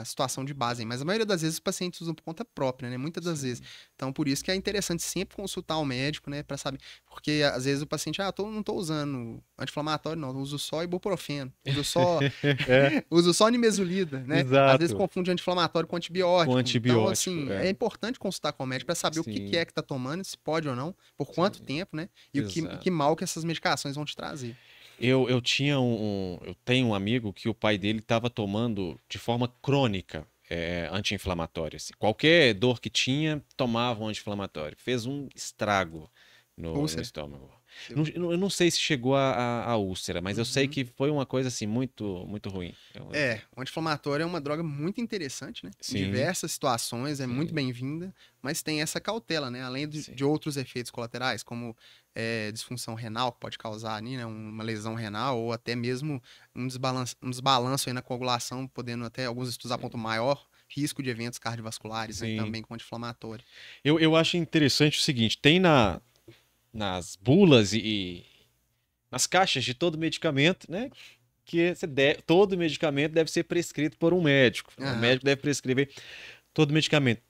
situação de base, aí. Mas a maioria das vezes os pacientes usam por conta própria, né? Muitas das vezes. Sim. Então, por isso que é interessante sempre consultar o médico, né? Para saber. Porque às vezes o paciente, não tô usando anti-inflamatório, não. Eu uso só ibuprofeno. É, Uso só nimesulida, né? Às vezes exato. confunde anti-inflamatório com Com antibiótico. Então, antibiótico. assim, é importante consultar com o médico para saber o que Sim. é que tá tomando, se pode ou não, por quanto Sim. tempo, né? E que Exato. mal que essas medicações vão te trazer. Eu tinha eu tenho um amigo que o pai dele estava tomando de forma crônica anti-inflamatório. Assim. Qualquer dor que tinha, tomava um anti-inflamatório. Fez um estrago no Úlcera. estômago. Eu não sei se chegou a úlcera, mas eu sei que foi uma coisa assim muito, muito ruim. O anti-inflamatório é uma droga muito interessante, né? Em diversas situações, é muito bem-vinda, mas tem essa cautela, né? Além de outros efeitos colaterais, como disfunção renal, que pode causar ali, né? Uma lesão renal, ou até mesmo um desbalanço aí na coagulação, podendo até, alguns estudos apontam maior risco de eventos cardiovasculares, né? Também com anti-inflamatório. Eu acho interessante o seguinte, tem nas bulas e nas caixas de todo medicamento, né? Que todo medicamento deve ser prescrito por um médico. O médico deve prescrever todo medicamento.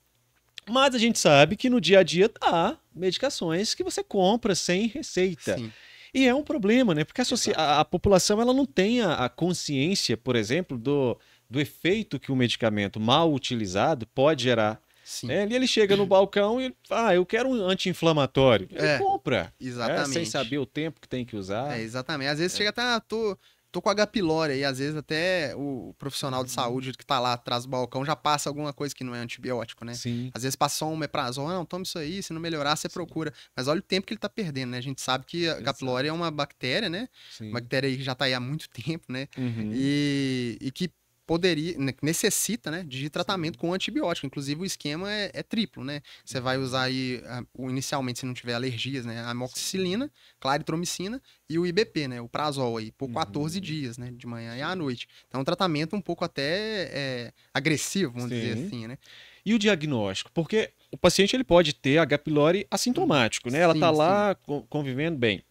Mas a gente sabe que no dia a dia há medicações que você compra sem receita. Sim. E é um problema, né? Porque a população ela não tem a consciência, por exemplo, do efeito que o medicamento mal utilizado pode gerar. Sim. Ele chega no balcão e eu quero um anti-inflamatório. Ele compra. Exatamente. Sem saber o tempo que tem que usar. Exatamente. Às vezes chega até, tô com H. pylori aí, às vezes até o profissional de saúde que tá lá atrás do balcão já passa alguma coisa que não é antibiótico, né? Sim. Às vezes passa só um omeprazol, não, toma isso aí, se não melhorar, você procura. Mas olha o tempo que ele tá perdendo, né? A gente sabe que a H. pylori é uma bactéria, né? Sim. Uma bactéria aí que já tá aí há muito tempo, né? Uhum. E que necessita, né, de tratamento com antibiótico. Inclusive, o esquema é triplo, né? Você vai usar aí, inicialmente, se não tiver alergias, né, a amoxicilina, claritromicina e o IBP, né, o prazol aí, por 14 dias, né, de manhã e à noite. Então, é um tratamento um pouco até agressivo, vamos dizer assim, né? E o diagnóstico? Porque o paciente ele pode ter H. pylori assintomático, né? Ela tá lá convivendo bem.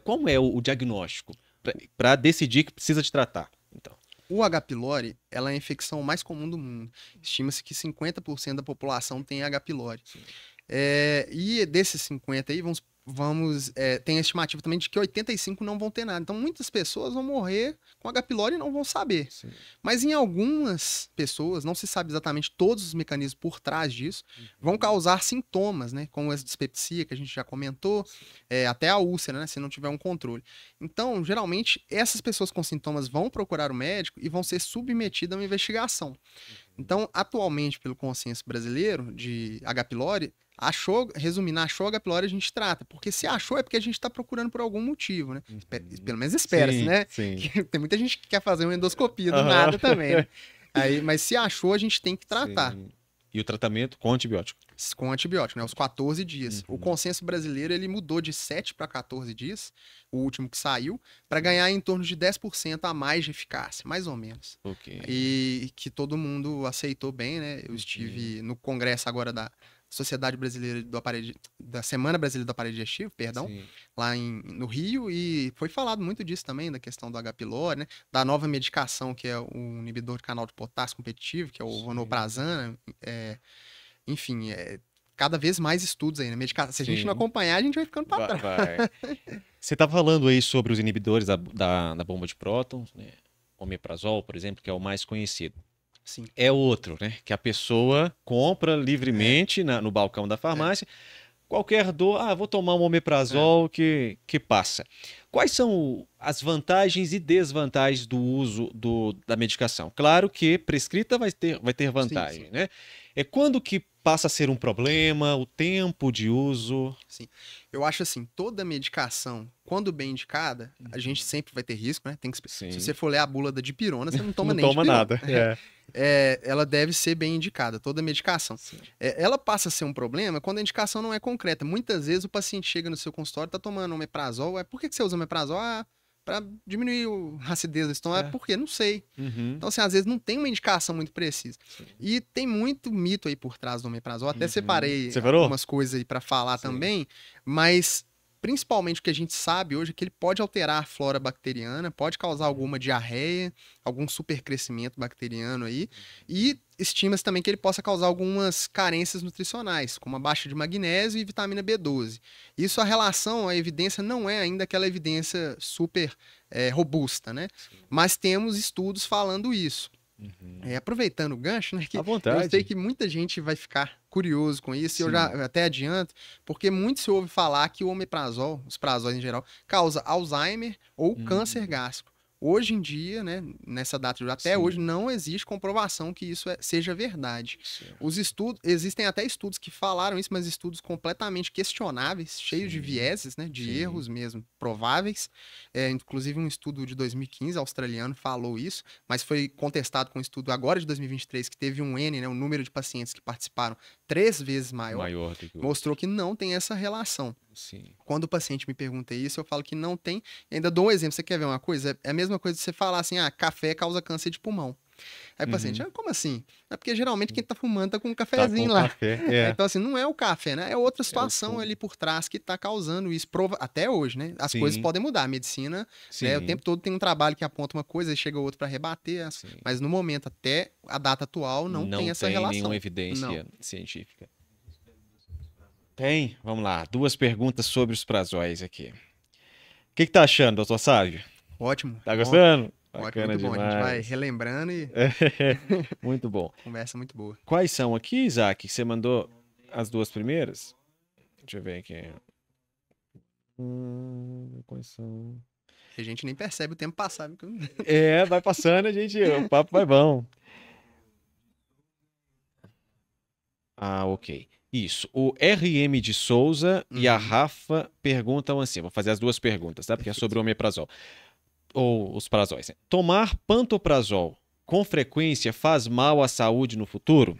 Como é o diagnóstico para decidir que precisa de tratar? Então. O H. pylori, ela é a infecção mais comum do mundo. Estima-se que 50% da população tem H. pylori. E desses 50 aí, tem a estimativa também de que 85 não vão ter nada. Então, muitas pessoas vão morrer com H. pylori e não vão saber. Sim. Mas em algumas pessoas, não se sabe exatamente todos os mecanismos por trás disso, vão causar sintomas, né? Como essa dispepsia que a gente já comentou, até a úlcera, né? Se não tiver um controle. Então, geralmente, essas pessoas com sintomas vão procurar o médico e vão ser submetidas a uma investigação. Então, atualmente, pelo consenso brasileiro de H. pylori, achou H. pylori, a gente trata. Porque se achou é porque a gente está procurando por algum motivo, né? Pelo menos espera-se, né? Sim. Tem muita gente que quer fazer uma endoscopia do nada também, né? Mas se achou, a gente tem que tratar. Sim. E o tratamento com antibiótico? Com antibiótico, né? Os 14 dias. O consenso brasileiro, ele mudou de 7 para 14 dias, o último que saiu, para ganhar em torno de 10% a mais de eficácia, mais ou menos. Okay. E que todo mundo aceitou bem, né? Eu estive no congresso agora da Sociedade Brasileira do Aparelho, da Semana Brasileira do Aparelho Digestivo, perdão, lá no Rio, e foi falado muito disso também, da questão do H. pylori, né? Da nova medicação, que é o inibidor de canal de potássio competitivo, que é o vonoprazan, enfim, cada vez mais estudos aí, né? Se a gente não acompanhar, a gente vai ficando para trás. Você tá falando aí sobre os inibidores da bomba de prótons, né? Omeprazol, por exemplo, que é o mais conhecido. Sim. É outro, né? Que a pessoa compra livremente no balcão da farmácia. Qualquer dor, vou tomar um omeprazol que passa. Quais são as vantagens e desvantagens do uso da medicação? Claro que prescrita vai ter vantagem, né? Quando que passa a ser um problema, o tempo de uso? Sim. Eu acho assim, toda medicação, quando bem indicada, a gente sempre vai ter risco, né? Se você for ler a bula da dipirona, você não toma nem dipirona. Nada. Ela deve ser bem indicada, toda medicação. Ela passa a ser um problema quando a indicação não é concreta. Muitas vezes o paciente chega no seu consultório, tá tomando omeprazol. Por que você usa omeprazol? Para diminuir a acidez do estômago. Por quê? Não sei. Então, assim, às vezes não tem uma indicação muito precisa. E tem muito mito aí por trás do omeprazol. Até separei algumas coisas aí para falar também, mas principalmente o que a gente sabe hoje é que ele pode alterar a flora bacteriana, pode causar alguma diarreia, algum supercrescimento bacteriano aí, e estima-se também que ele possa causar algumas carências nutricionais, como a baixa de magnésio e vitamina B12. Isso, a relação, a evidência não é ainda aquela evidência super robusta, né? Mas temos estudos falando isso. Aproveitando o gancho, né? Que eu sei que muita gente vai ficar curioso com isso, e eu já até adianto, porque muito se ouve falar que o omeprazol, os prazóis em geral, causa Alzheimer ou câncer gástrico. Hoje em dia, né, nessa data, até hoje, não existe comprovação que isso seja verdade. Os estudos, existem até estudos que falaram isso, mas estudos completamente questionáveis, cheios de vieses, né, de erros mesmo, prováveis. Inclusive um estudo de 2015, australiano, falou isso, mas foi contestado com um estudo agora de 2023, que teve um N, né, um número de pacientes que participaram 3 vezes maior do que mostrou que não tem essa relação. Sim. Quando o paciente me pergunta isso, eu falo que não tem. E ainda dou um exemplo. Você quer ver uma coisa? É a mesma coisa de você falar assim, café causa câncer de pulmão. Aí o paciente, como assim? É porque geralmente quem tá fumando tá com um cafezinho lá. Café, Então, assim, não é o café, né? É outra situação ali por trás que tá causando isso. Até hoje, né? As coisas podem mudar. A medicina, né, o tempo todo tem um trabalho que aponta uma coisa e chega outro para rebater. Mas no momento, até a data atual, não tem essa relação. Não tem nenhuma evidência científica. Tem, vamos lá. 2 perguntas sobre os prazóis aqui. O que tá achando, doutor Sávio? Ótimo. Tá gostando? Ótimo, muito bom. A gente vai relembrando e... Muito bom. Conversa muito boa. Quais são aqui, Isaac? Você mandou as 2 primeiras? Deixa eu ver aqui. Quais são? A gente nem percebe o tempo passar. Vai passando, o papo vai bom. Ok. Isso. O RM de Souza e a Rafa perguntam assim. Vou fazer as 2 perguntas, tá? Porque é sobre o omeprazol. Ou os prazóis. Né? Tomar pantoprazol com frequência faz mal à saúde no futuro?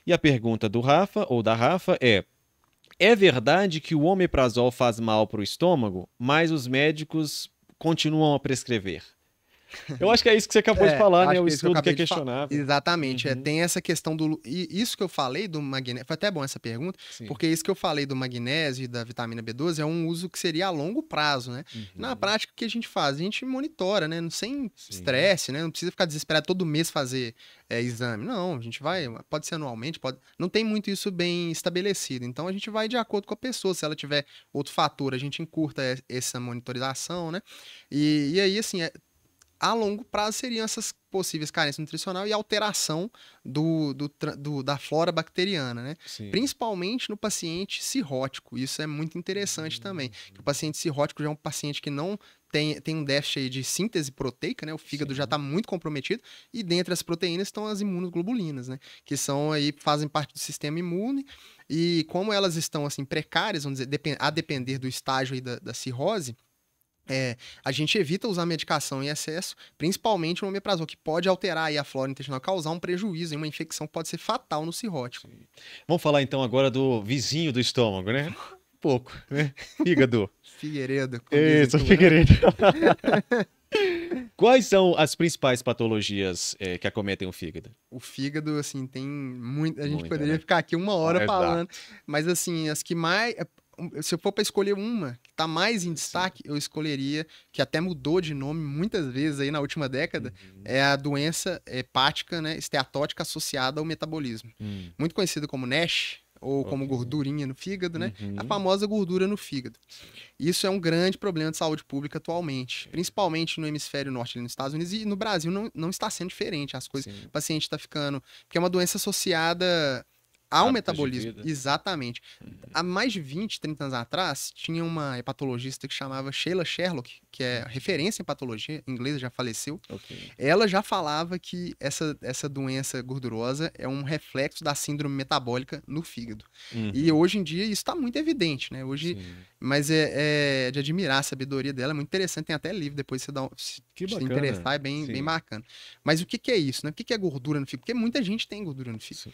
E a pergunta do Rafa, ou da Rafa, é verdade que o omeprazol faz mal para o estômago, mas os médicos continuam a prescrever? Eu acho que é isso que você acabou de falar, né? O estudo que é questionável. Exatamente. Tem essa questão do... E isso que eu falei do magnésio... Foi até bom essa pergunta, porque isso que eu falei do magnésio e da vitamina B12 é um uso que seria a longo prazo, né? Na prática, o que a gente faz? A gente monitora, né? Sem estresse, né? Não precisa ficar desesperado todo mês fazer exame. Não, a gente vai... Pode ser anualmente, pode... Não tem muito isso bem estabelecido. Então, a gente vai de acordo com a pessoa. Se ela tiver outro fator, a gente encurta essa monitorização, né? E aí, assim... A longo prazo seriam essas possíveis carências nutricionais e alteração da flora bacteriana, né? Principalmente no paciente cirrótico. Isso é muito interessante também. O paciente cirrótico já é um paciente que não tem um déficit aí de síntese proteica, né? O fígado já está muito comprometido. E dentre as proteínas estão as imunoglobulinas, né? Que são aí, fazem parte do sistema imune. E como elas estão assim precárias, vamos dizer, a depender do estágio aí da cirrose, a gente evita usar medicação em excesso, principalmente o omeprazol, que pode alterar aí a flora intestinal, causar um prejuízo, uma infecção que pode ser fatal no cirrótico. Vamos falar então agora do vizinho do estômago, né? Um pouco, né? Fígado. Figueiredo. Isso, Figueiredo. Quais são as principais patologias que acometem o fígado? O fígado, assim, tem muito... A gente poderia ficar aqui 1 hora falando, mas assim, as que mais... Se eu for para escolher uma que está mais em destaque, eu escolheria, que até mudou de nome muitas vezes aí na última década, é a doença hepática, né, esteatótica associada ao metabolismo. Muito conhecida como NASH, ou como gordurinha no fígado, né? A famosa gordura no fígado. Isso é um grande problema de saúde pública atualmente, principalmente no hemisfério norte, ali nos Estados Unidos, e no Brasil não está sendo diferente. As coisas, o paciente está ficando... Porque é uma doença associada ao metabolismo. Exatamente. Há mais de 20, 30 anos atrás, tinha uma hepatologista que chamava Sheila Sherlock, que é referência em patologia, inglesa, já faleceu. Ela já falava que essa doença gordurosa é um reflexo da síndrome metabólica no fígado. E hoje em dia isso está muito evidente, né? Hoje, mas é de admirar a sabedoria dela, é muito interessante, tem até livro, depois você dá se interessar, é bem bacana. Mas o que é isso, né? O que é gordura no fígado? Porque muita gente tem gordura no fígado.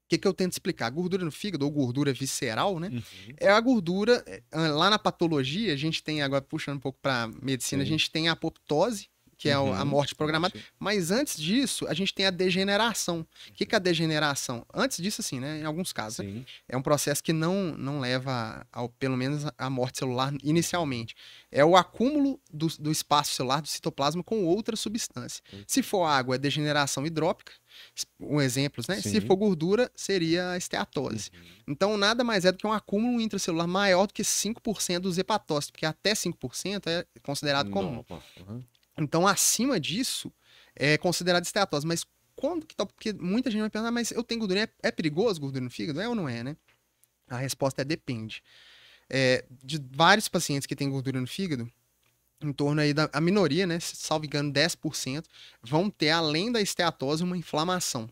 O que eu tento explicar? A gordura no fígado, ou gordura visceral, né? É a gordura... Lá na patologia, a gente tem, agora puxando um pouco para medicina, a gente tem a apoptose, que é a morte programada. Mas antes disso, a gente tem a degeneração. O que é a degeneração? Antes disso, assim, né? Em alguns casos. Né? É um processo que não leva, pelo menos, à morte celular inicialmente. É o acúmulo do espaço celular, do citoplasma, com outra substância. Se for água, é degeneração hidrópica. Um exemplo, né? Se for gordura, seria a esteatose. Então, nada mais é do que um acúmulo intracelular maior do que 5% dos hepatócitos, porque até 5% é considerado comum. Então, acima disso, é considerado esteatose. Mas quando que tá? Porque muita gente vai pensar, mas eu tenho gordura, é perigoso gordura no fígado? É ou não é, né? A resposta é depende. De vários pacientes que têm gordura no fígado, em torno aí a minoria, né, salvo engano, 10%, vão ter, além da esteatose, uma inflamação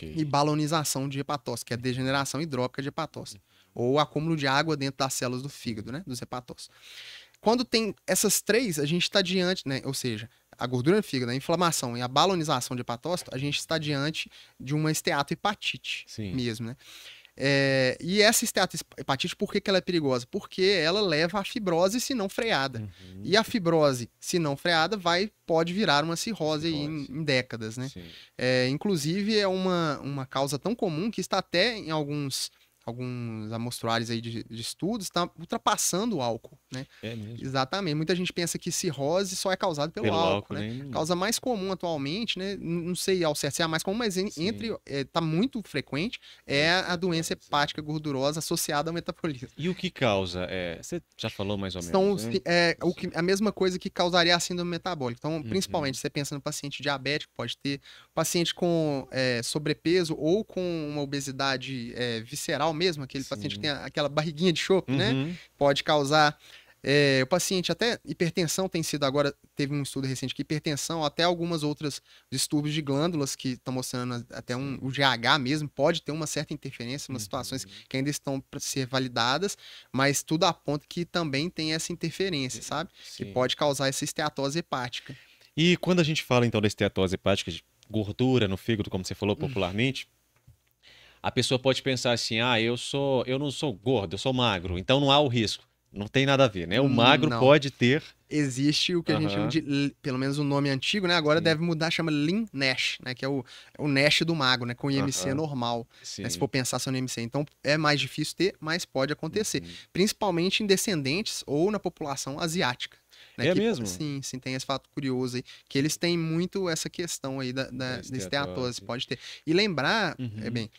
e balonização de hepatócitos, que é a degeneração hidrópica de hepatócitos, ou acúmulo de água dentro das células do fígado, né, dos hepatócitos. Quando tem essas três, a gente está diante, né, ou seja, a gordura no fígado, a inflamação e a balonização de hepatócito, a gente está diante de uma esteatohepatite mesmo, né? E essa esteatohepatite, por que ela é perigosa? Porque ela leva à fibrose se não freada. E a fibrose, se não freada, pode virar uma cirrose aí em décadas, né? Inclusive, é uma causa tão comum que está até em alguns amostruários aí de estudos, está ultrapassando o álcool, né? É mesmo? Exatamente. Muita gente pensa que cirrose só é causada pelo álcool, né? A causa mais comum atualmente, né? Não sei ao certo se é a mais comum, mas tá muito frequente, é a doença hepática gordurosa associada ao metabolismo. E o que causa? Você já falou mais ou menos, né? A mesma coisa que causaria a síndrome metabólica. Então, principalmente, você pensa no paciente diabético, pode ter paciente com sobrepeso ou com uma obesidade visceral mesmo, aquele paciente que tem aquela barriguinha de chope, né? Pode causar. O paciente, até hipertensão tem sido agora, teve um estudo recente que hipertensão, até algumas outras distúrbios de glândulas que estão mostrando, até o GH mesmo, pode ter uma certa interferência, umas situações que ainda estão para ser validadas, mas tudo aponta que também tem essa interferência, sabe? Que pode causar essa esteatose hepática. E quando a gente fala então da esteatose hepática, de gordura no fígado, como você falou popularmente, a pessoa pode pensar assim, eu não sou gordo, eu sou magro, então não há o risco. Não tem nada a ver, né? O magro pode ter... Existe o que a gente chama de, pelo menos o nome antigo, né? Agora deve mudar, chama Lean NASH, né? Que é o NASH do magro, né? Com IMC normal, né? Se for pensar só no IMC. Então, é mais difícil ter, mas pode acontecer. Principalmente em descendentes ou na população asiática. Né? É mesmo? Sim, tem esse fato curioso aí, que eles têm muito essa questão aí da esteatose, pode ter. E lembrar, bem,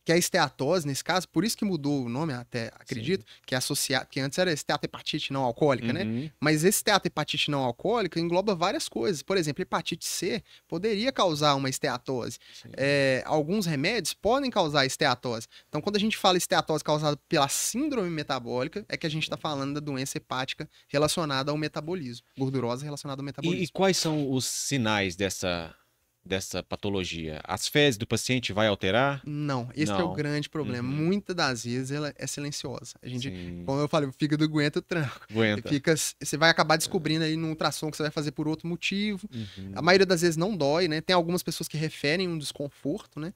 que a esteatose, nesse caso, por isso que mudou o nome, até acredito, que é associado, que antes era esteatohepatite não alcoólica, né? Mas esse esteatohepatite não alcoólica engloba várias coisas. Por exemplo, hepatite C poderia causar uma esteatose. Alguns remédios podem causar esteatose. Então, quando a gente fala esteatose causada pela síndrome metabólica, é que a gente está falando da doença hepática relacionada ao metabolismo, gordurosa relacionada ao metabolismo. E quais são os sinais dessa patologia? As fezes do paciente vai alterar? Não, esse é o grande problema. Muitas das vezes ela é silenciosa. A gente, como eu falei, o fígado aguenta o tranco. Você vai acabar descobrindo aí no ultrassom que você vai fazer por outro motivo. A maioria das vezes não dói, né? Tem algumas pessoas que referem um desconforto, né?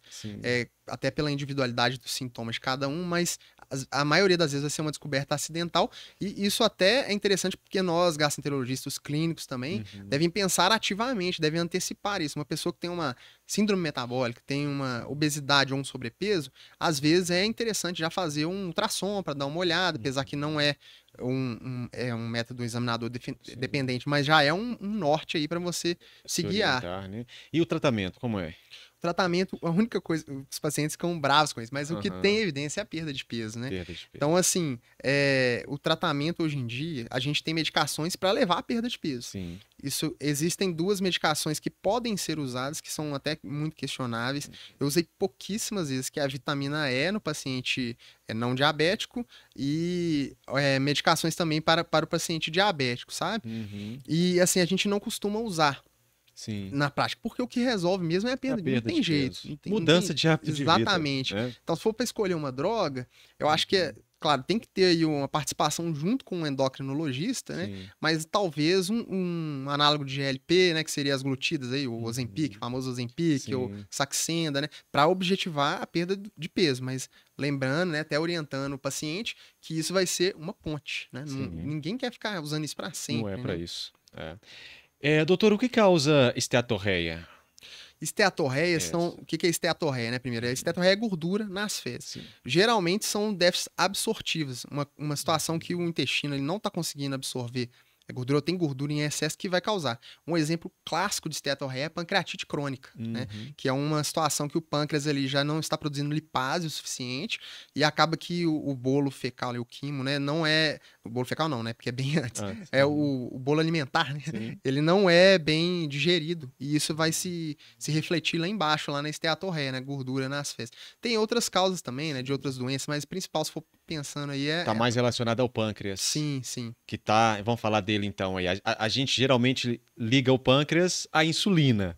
Até pela individualidade dos sintomas de cada um, mas a maioria das vezes vai ser uma descoberta acidental. E isso até é interessante porque nós, gastroenterologistas clínicos também, devem pensar ativamente, devem antecipar isso. Uma pessoa que tem uma síndrome metabólica, tem uma obesidade ou um sobrepeso, às vezes é interessante já fazer um ultrassom para dar uma olhada, apesar que não é um método examinador dependente, mas já é um norte aí para você se guiar. Né? E o tratamento, como é? Tratamento, a única coisa, os pacientes ficam bravos com isso, mas o que tem evidência é a perda de peso, né? Então, assim, o tratamento hoje em dia, a gente tem medicações para levar a perda de peso. Existem duas medicações que podem ser usadas, que são até muito questionáveis. Eu usei pouquíssimas vezes, que é a vitamina E no paciente não diabético e medicações também para o paciente diabético, sabe? E, assim, a gente não costuma usar. Na prática, porque o que resolve mesmo é a perda, não tem jeito. Mudança de hábito de vida. Exatamente. Então, se for para escolher uma droga, eu acho que claro, tem que ter aí uma participação junto com um endocrinologista, né? Mas talvez um análogo de GLP, né? Que seria as glutidas aí, o Ozempic, o famoso Ozempic, ou Saxenda, né? Para objetivar a perda de peso. Mas lembrando, né? Até orientando o paciente que isso vai ser uma ponte, né? Ninguém quer ficar usando isso para sempre. Não é para isso. Doutor, o que causa esteatorreia? Esteatorreia são... O que é esteatorreia, né? Primeiro, a esteatorreia é gordura nas fezes. Geralmente são déficits absortivos. Uma situação que o intestino ele não está conseguindo absorver a gordura, ou tem gordura em excesso que vai causar. Um exemplo clássico de esteatorreia é a pancreatite crônica, né? Que é uma situação que o pâncreas ele já não está produzindo lipase o suficiente e acaba que o bolo fecal, o quimo, né? Não é O bolo fecal não, né? Porque é bem antes. Ah, É o bolo alimentar, né? sim. Ele não é bem digerido. E isso vai se refletir lá embaixo, lá na esteatorreia, né? Gordura nas fezes. Tem outras causas também, né? De outras doenças, mas o principal, se for pensando aí, Tá mais relacionado ao pâncreas. Sim, sim. Que tá. Vamos falar dele então aí. A gente geralmente liga o pâncreas à insulina,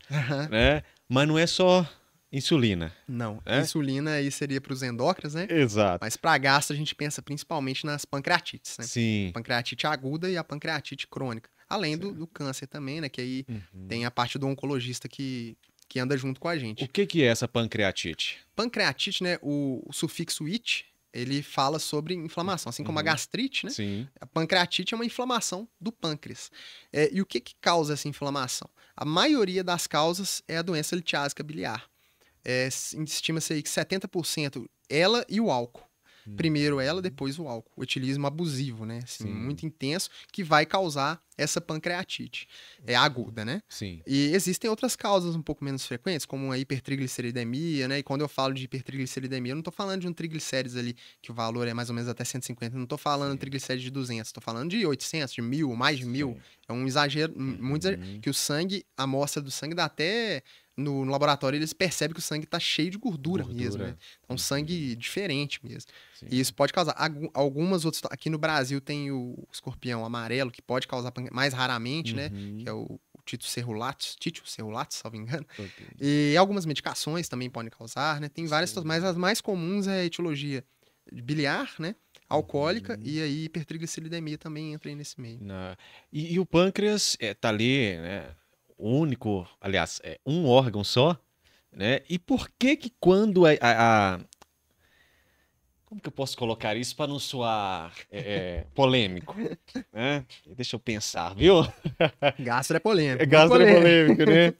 né? Mas não é só insulina. Não, É? insulina aí seria para os endócrinos, né? Exato. Mas para gastro a gente pensa principalmente nas pancreatites, né? Sim. Pancreatite aguda e a pancreatite crônica. Além do câncer também, né? Que aí tem a parte do oncologista que anda junto com a gente. O que é essa pancreatite? Pancreatite, né? O sufixo it, ele fala sobre inflamação. Assim como a gastrite, né? Sim. A pancreatite é uma inflamação do pâncreas. E o que causa essa inflamação? A maioria das causas é a doença litiásica biliar. Estima-se aí que 70% ela e o álcool. Primeiro ela, depois o álcool. O etilismo abusivo, né? Assim, muito intenso, que vai causar essa pancreatite. É aguda, né? Sim. E existem outras causas um pouco menos frequentes, como a hipertrigliceridemia, né? E quando eu falo de hipertrigliceridemia, eu não tô falando de um triglicérides ali, que o valor é mais ou menos até 150. Eu não tô falando de triglicérides de 200. Tô falando de 800, de 1.000, mais de 1.000. É um exagero, muito exagero. Que o sangue, a amostra do sangue dá até... No laboratório, eles percebem que o sangue tá cheio de gordura. Mesmo, né? É um sangue diferente mesmo. Sim. E isso pode causar. Algumas outras. Aqui no Brasil tem o escorpião amarelo, que pode causar mais raramente, né? Que é o Tito cerulatus, salvo engano. E algumas medicações também podem causar, né? Tem várias, mas as mais comuns é a etiologia biliar, né? Alcoólica e aí hipertrigliceridemia também entra aí nesse meio. E o pâncreas tá ali, né? Único, aliás, é um órgão só, né? E por que quando como que eu posso colocar isso para não soar polêmico, né? Deixa eu pensar, viu? Gastro é polêmico. Gastro é polêmico, né?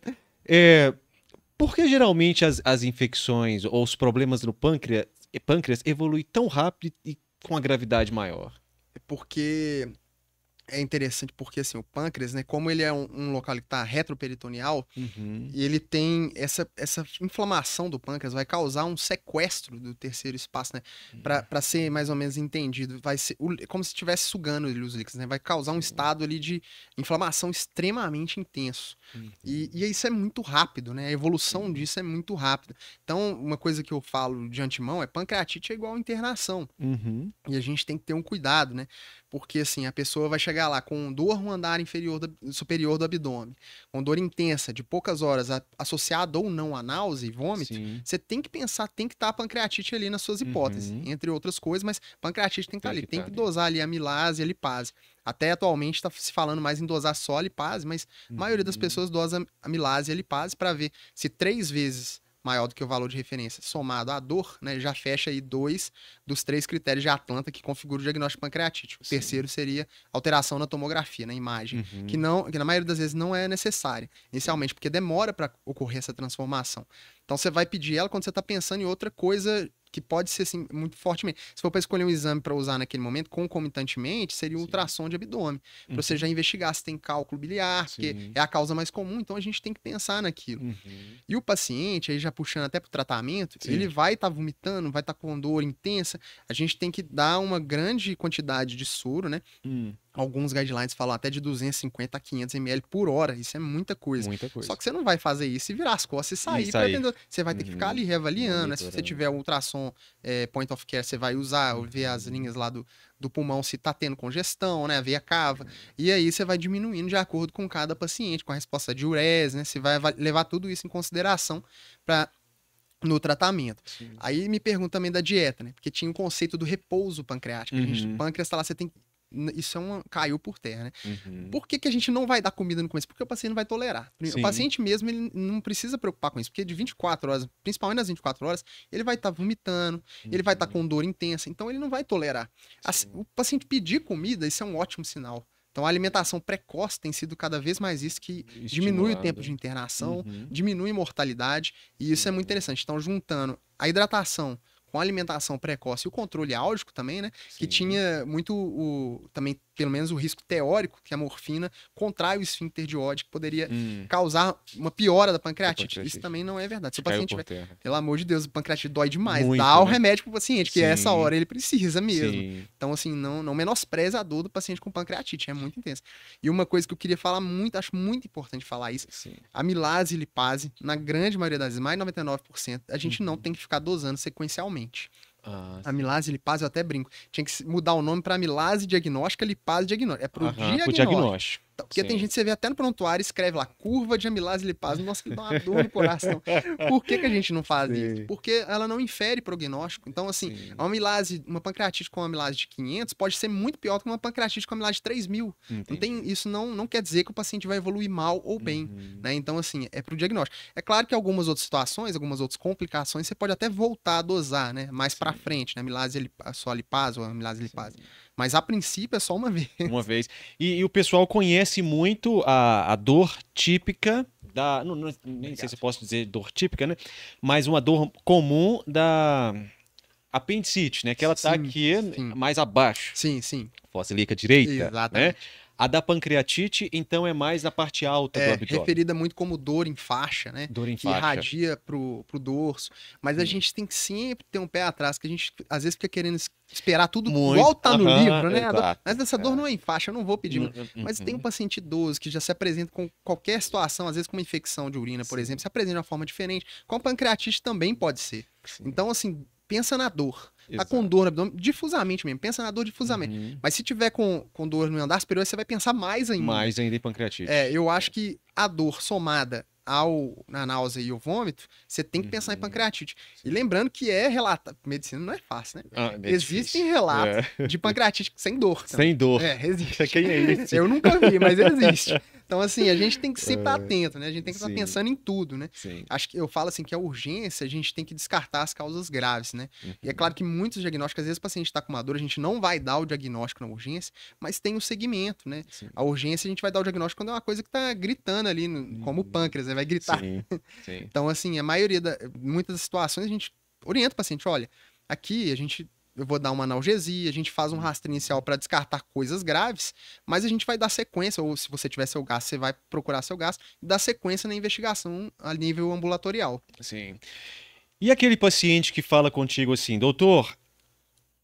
Por que geralmente as infecções ou os problemas no pâncreas evoluem tão rápido e com a gravidade maior? Porque... É interessante porque, assim, o pâncreas, né? Como ele é um local que está retroperitoneal, e ele tem essa inflamação do pâncreas, vai causar um sequestro do terceiro espaço, né? Para ser mais ou menos entendido, vai ser como se estivesse sugando os líquidos, né? Vai causar um estado ali de inflamação extremamente intenso. E isso é muito rápido, né? A evolução disso é muito rápida. Então, uma coisa que eu falo de antemão é pancreatite é igual internação. E a gente tem que ter um cuidado, né? Porque, assim, a pessoa vai chegar lá com dor no andar superior do abdômen, com dor intensa, de poucas horas, associada ou não a náusea e vômito, você tem que pensar, tem que estar a pancreatite ali nas suas hipóteses, entre outras coisas, mas pancreatite tem que estar ali, tem que dosar ali a amilase e a lipase. Até atualmente está se falando mais em dosar só a lipase, mas a maioria das pessoas dosa a amilase e a lipase para ver se 3 vezes maior do que o valor de referência, somado à dor, né, já fecha aí 2 dos 3 critérios de Atlanta que configuram o diagnóstico de pancreatite. O terceiro seria alteração na tomografia, na imagem, que na maioria das vezes não é necessária, inicialmente, porque demora para ocorrer essa transformação. Então você vai pedir ela quando você está pensando em outra coisa que pode ser assim, muito fortemente. Se for para escolher um exame para usar naquele momento, concomitantemente, seria um ultrassom de abdômen. Para você já investigar se tem cálculo biliar, porque é a causa mais comum, então a gente tem que pensar naquilo. E o paciente, aí já puxando até para o tratamento, ele vai estar vomitando, vai estar com dor intensa, a gente tem que dar uma grande quantidade de soro, né? Alguns guidelines falam até de 250 a 500 ml por hora. Isso é muita coisa. Só que você não vai fazer isso e virar as costas e sair. Você vai ter que ficar ali reavaliando. Né? Se você tiver um ultrassom point of care, você vai usar, ver as linhas lá do pulmão, se tá tendo congestão, né? A veia cava. E aí você vai diminuindo de acordo com cada paciente, com a resposta de diurese, né? Você vai levar tudo isso em consideração no tratamento. Aí me pergunta também da dieta, né? Porque tinha um conceito do repouso pancreático. O pâncreas tá lá, você tem... Isso caiu por terra, né? Por que a gente não vai dar comida no começo? Porque o paciente não vai tolerar. O paciente mesmo, ele não precisa preocupar com isso, porque de 24 horas, principalmente nas 24 horas, ele vai estar vomitando, ele vai estar com dor intensa, então ele não vai tolerar. O paciente pedir comida, isso é um ótimo sinal. Então, a alimentação precoce tem sido cada vez mais isso, que diminui o tempo de internação, diminui a mortalidade, e isso é muito interessante. Então, juntando a hidratação com a alimentação precoce e o controle álgico também, né? Que tinha muito também, pelo menos o risco teórico, que a morfina contrai o esfíncter de Oddi, que poderia causar uma piora da pancreatite. Isso também não é verdade. Se o paciente tiver, pelo amor de Deus, a pancreatite dói demais. Muito, dá o né? remédio pro paciente, que essa hora ele precisa mesmo. Sim. Então, assim, não menospreze a dor do paciente com pancreatite, é muito intensa. E uma coisa que eu queria falar muito, acho muito importante falar isso, amilase e lipase, na grande maioria das vezes, mais de 99%, a gente não tem que ficar dosando sequencialmente. Amilase e lipase, eu até brinco. Tinha que mudar o nome para amilase diagnóstica, lipase diagnóstica. É pro diagnóstico. Porque tem gente que você vê até no prontuário, escreve lá, curva de amilase e lipase. Nossa, que dá uma dor no coração. Por que a gente não faz isso? Porque ela não infere prognóstico. Então, assim, a amilase, uma pancreatite com amilase de 500 pode ser muito pior do que uma pancreatite com amilase de 3.000. Isso não quer dizer que o paciente vai evoluir mal ou bem. Né? Então, assim, é pro diagnóstico. É claro que algumas outras situações, algumas outras complicações, você pode até voltar a dosar, né? Mais pra frente, né? Amilase só lipase ou amilase lipase. Mas a princípio é só uma vez. Uma vez. E o pessoal conhece muito a dor típica da... nem sei se eu posso dizer dor típica, né? Mas uma dor comum da apendicite, né? Que ela tá aqui mais abaixo. Sim, sim. Fossa ilíaca direita. Exatamente. Né? A da pancreatite, então, é mais na parte alta do abdômen. Referida muito como dor em faixa, né? Dor em que faixa. Irradia pro dorso. Mas a gente tem que sempre ter um pé atrás, que a gente às vezes fica querendo esperar tudo igual tá no livro, né? Mas essa dor não é em faixa, eu não vou pedir. Mas tem um paciente idoso que já se apresenta com qualquer situação, às vezes com uma infecção de urina, por exemplo, se apresenta de uma forma diferente. Com a pancreatite também pode ser. Então, assim, pensa na dor. Tá com dor no abdômen, difusamente mesmo. Pensa na dor difusamente. Mas se tiver com dor no andar superior, você vai pensar mais ainda. Mais ainda em pancreatite. Eu acho que a dor somada na náusea e o vômito, você tem que pensar em pancreatite. E lembrando que relatado. Medicina não é fácil, né? Existem relatos de pancreatite sem dor. Também. Sem dor. Existe. Quem é esse? Eu nunca vi, mas existe. Então, assim, a gente tem que ser atento, né? A gente tem que estar pensando em tudo, né? Acho que eu falo assim que a urgência, a gente tem que descartar as causas graves, né? E é claro que muitos diagnósticos, às vezes o paciente está com uma dor, a gente não vai dar o diagnóstico na urgência, mas tem o segmento, né? A urgência a gente vai dar o diagnóstico quando é uma coisa que tá gritando ali, como o pâncreas, né? Vai gritar. Então, assim, muitas das situações a gente orienta o paciente, olha, aqui eu vou dar uma analgesia, a gente faz um rastreio inicial para descartar coisas graves, mas a gente vai dar sequência, ou se você tiver seu gasto, você vai procurar seu gasto, e dar sequência na investigação a nível ambulatorial. Sim. E aquele paciente que fala contigo assim, doutor,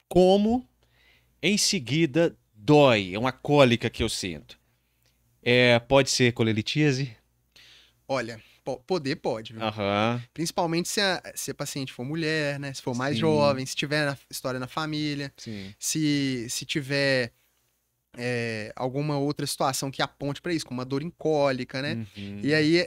como em seguida dói, é uma cólica que eu sinto. Pode ser colelitíase? Olha, pode, viu? Aham. Principalmente se a paciente for mulher, né? Se for mais jovem, se tiver história na família, se tiver alguma outra situação que aponte para isso, como uma dor em cólica, né? E aí